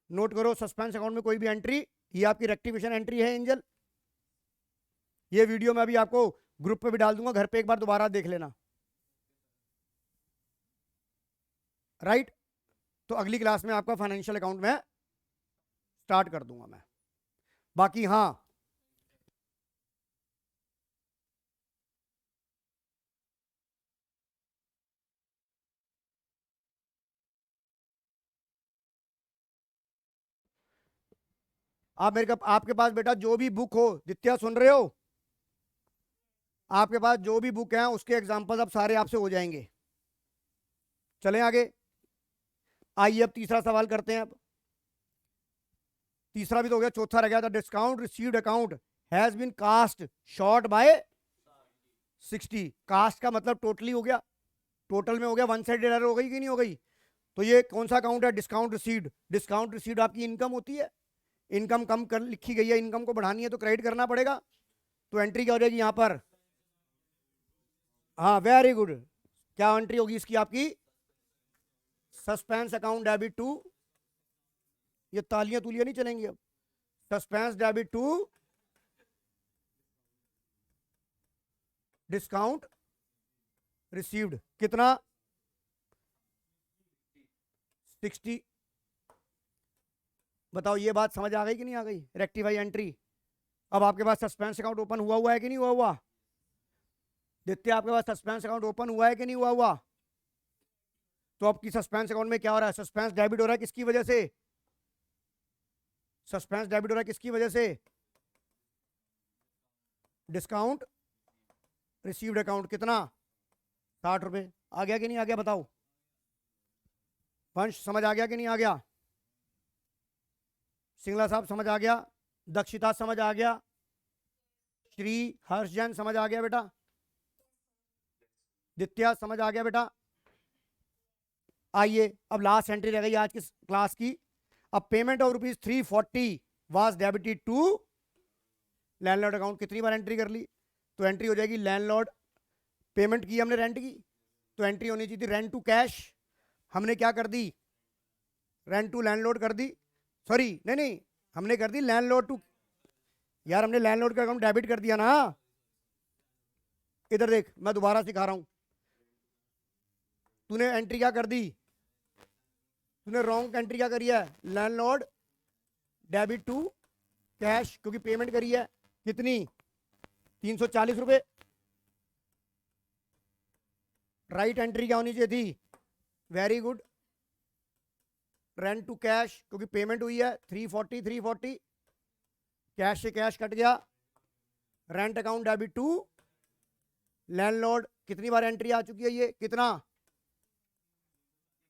नोट करो सस्पेंस अकाउंट में कोई भी एंट्री, ये आपकी रेक्टिफिकेशन एंट्री है एंजल। ये वीडियो मैं अभी आपको ग्रुप पे भी डाल दूंगा, घर पे एक बार दोबारा देख लेना, राइट। तो अगली क्लास में आपका फाइनेंशियल अकाउंट में स्टार्ट कर दूंगा मैं। बाकी हाँ, आप मेरे का, आपके पास बेटा जो भी बुक हो, दित्या सुन रहे हो, आपके पास जो भी बुक है उसके एग्जांपल्स अब सारे आपसे हो जाएंगे। चलें आगे, आइए अब तीसरा सवाल करते हैं। अब तीसरा भी तो हो गया, चौथा रह गया था, discount received account has been cast short by 60। Cast का मतलब टोटली हो गया, टोटल में हो गया, वन साइडेड एरर हो गई कि नहीं हो गई। तो ये कौन सा अकाउंट है, डिस्काउंट रिसीव्ड। डिस्काउंट रिसीव्ड आपकी इनकम होती है, इनकम कम कर लिखी गई है, इनकम को बढ़ानी है तो क्रेडिट करना पड़ेगा। तो एंट्री क्या हो जाएगी यहाँ पर, हाँ वेरी गुड, क्या एंट्री होगी इसकी आपकी, सस्पेंस अकाउंट डेबिट टू, ये तालियां तुलियां नहीं चलेंगी अब, suspense debit to discount received, कितना 60। बताओ ये बात समझ आ गई कि नहीं आ गई, रेक्टिफाई एंट्री। अब आपके पास सस्पेंस अकाउंट ओपन हुआ हुआ है कि नहीं हुआ हुआ, देखते हैं आपके पास सस्पेंस अकाउंट ओपन हुआ है कि नहीं हुआ हुआ। तो आपकी सस्पेंस अकाउंट में क्या हो रहा है, सस्पेंस डेबिट हो रहा है, किसकी वजह से, सस्पेंस डेबिट हो रहा है किसकी वजह से, डिस्काउंट रिसीव्ड अकाउंट, कितना 60 रुपए। आ गया कि नहीं आ गया बताओ, वंश समझ आ गया कि नहीं आ गया, सिंगला साहब समझ आ गया, दक्षिता समझ आ गया, श्री हर्ष जैन समझ आ गया बेटा, दित्या समझ आ गया बेटा। आइए अब लास्ट एंट्री रह गई आज की क्लास की। अब payment of ₹340 was debited to landlord account. कितनी बार एंट्री कर ली? तो एंट्री हो जाएगी लैंडलॉर्ड, पेमेंट की हमने रेंट की, तो एंट्री होनी चाहिए थी रेंट टू कैश। हमने क्या कर दी? रेंट टू लैंडलॉर्ड कर दी, सॉरी नहीं हमने कर दी लैंडलॉर्ड टू, यार हमने लैंडलॉर्ड का अकाउंट डेबिट कर दिया ना। इधर देख, मैं दोबारा सिखा रहा हूं। तूने एंट्री क्या कर दी? तूने रॉन्ग एंट्री क्या करी है? लैंडलॉर्ड डेबिट टू कैश, क्योंकि पेमेंट करी है कितनी? 340 रुपए। राइट एंट्री क्या होनी चाहिए थी? Very good, rent to cash, क्योंकि पेमेंट हुई है 340, कैश से कैश कट गया। Rent account debit to landlord, कितनी बार एंट्री आ चुकी है ये? कितना?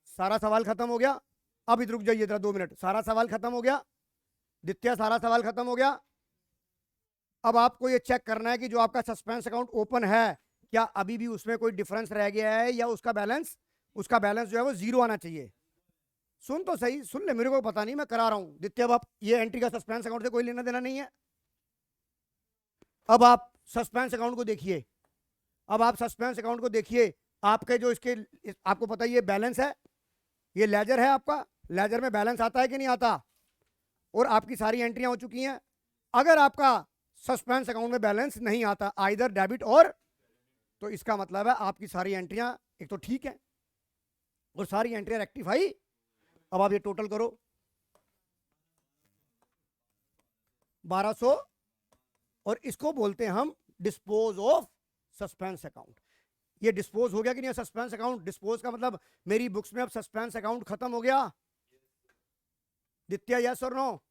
सारा सवाल खत्म हो गया। अब इधर रुक जाइए जरा 2 मिनट, सारा सवाल खत्म हो गया दित्या, सारा सवाल खत्म हो गया। अब आपको ये चेक करना है कि जो आपका सस्पेंस अकाउंट ओपन है क्या अभी भी उसमें कोई डिफरेंस रह गया है या उसका बैलेंस जो है वो 0 आना चाहिए। सुन तो सही, सुन ले, मेरे को पता नहीं, मैं करा रहा हूं दित्या बाप। ये एंट्री का सस्पेंस अकाउंट से कोई लेना देना नहीं है। अब आप सस्पेंस अकाउंट को देखिए, अब आप सस्पेंस अकाउंट को देखिए। आपके जो इसके, आपको पता है ये बैलेंस है, ये लेजर है आपका। लेजर में बैलेंस आता है कि नहीं आता? और आपकी सारी एंट्रियां हो चुकी हैं। अगर आपका सस्पेंस अकाउंट में बैलेंस नहीं आता, आइदर डेबिट और, तो इसका मतलब है आपकी सारी एंट्रियां एक तो ठीक है और सारी एंट्रियां रेक्टिफाई। अब आप ये टोटल करो, 1200, और इसको बोलते हैं हम डिस्पोज ऑफ सस्पेंस अकाउंट। ये डिस्पोज हो गया कि नहीं सस्पेंस अकाउंट? डिस्पोज का मतलब मेरी बुक्स में अब सस्पेंस अकाउंट खत्म हो गया। दित्या यस और नो?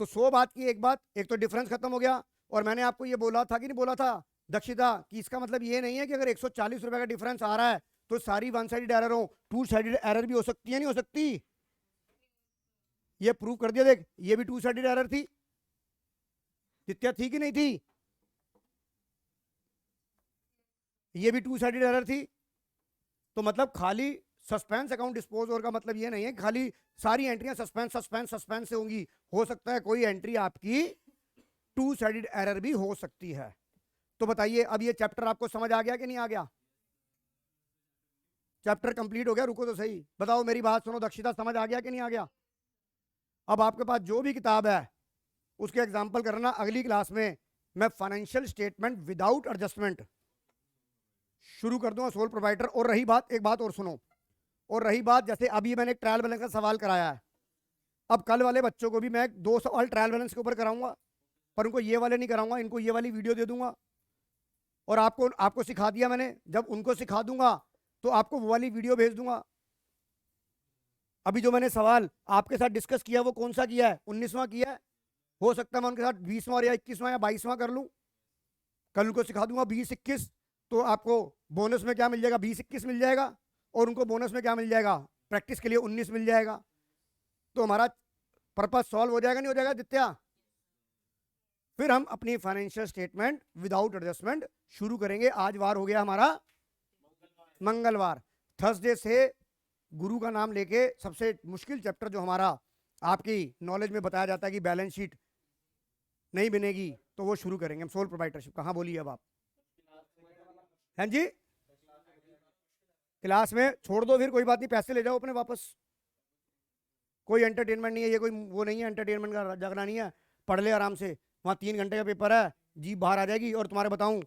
तो 100 बात की एक बात, एक तो डिफरेंस खत्म हो गया। और मैंने आपको ये बोला था कि नहीं बोला था दक्षिता, कि इसका मतलब ये नहीं है कि अगर 140 रुपए का डिफरेंस आ रहा है तो सारी वन साइडेड एरर हो, टू साइडेड एरर भी हो सकती है, नहीं हो सकती? ये प्रूव कर दिया। देख, ये भी टू साइडेड एरर थी दित्या, थी कि नहीं थी? ये भी टू साइडेड एरर थी। तो मतलब खाली सस्पेंस अकाउंट डिस्पोज और का मतलब ये नहीं है खाली सारी एंट्रियां सस्पेंस से होंगी। हो सकता है कोई एंट्री आपकी टू साइडेड एरर भी हो सकती है। तो बताइए, अब ये चैप्टर आपको समझ आ गया कि नहीं आ गया? चैप्टर कंप्लीट हो गया? रुको तो सही, बताओ मेरी बात सुनो दक्षिता, समझ आ गया कि नहीं आ गया? अब आपके पास जो भी किताब है उसके एग्जाम्पल करना। अगली क्लास में मैं फाइनेंशियल स्टेटमेंट विदाउट एडजस्टमेंट शुरू कर दूंगा, सोल प्रोवाइडर। और रही बात, एक बात और सुनो, और रही बात, जैसे अभी मैंने ट्रायल बैलेंस का सवाल कराया है, अब कल वाले बच्चों को भी मैं 2 सवाल ट्रायल बैलेंस के ऊपर कराऊंगा, पर उनको ये वाले नहीं कराऊंगा, इनको ये वाली वीडियो दे दूंगा। और आपको सिखा दिया मैंने, जब उनको सिखा दूंगा तो आपको वो वाली वीडियो भेज दूंगा। अभी जो मैंने सवाल आपके साथ डिस्कस किया वो कौन सा किया है? 19वां किया है। हो सकता है मैं उनके साथ 20वां या 21वां या 22वां कर लूं। कल उनको सिखा दूंगा 20-21, तो आपको बोनस में क्या मिल जाएगा? 20-21 मिल जाएगा, और उनको बोनस में क्या मिल जाएगा? प्रैक्टिस के लिए 19 मिल जाएगा। तो हमारा पर्पज सॉल्व हो जाएगा, नहीं हो जाएगा दित्या? फिर हम अपनी फाइनेंशियल स्टेटमेंट विदाउट एडजस्टमेंट शुरू करेंगे। आज वार हो गया हमारा मंगलवार। थर्सडे से गुरु का नाम लेके सबसे मुश्किल चैप्टर जो हमारा आपकी नॉलेज में बताया जाता है कि बैलेंस शीट नहीं बनेगी, तो वो शुरू करेंगे हम, सोल प्रोप्राइटरशिप का। हाँ बोलिए अब आप। हैं जी? क्लास में छोड़ दो फिर, कोई बात नहीं, पैसे ले जाओ अपने वापस। कोई एंटरटेनमेंट नहीं है ये, कोई वो नहीं है एंटरटेनमेंट का, जगना नहीं है। पढ़ ले आराम से, वहाँ 3 घंटे का पेपर है, जीभ बाहर आ जाएगी। और तुम्हारे बताऊं,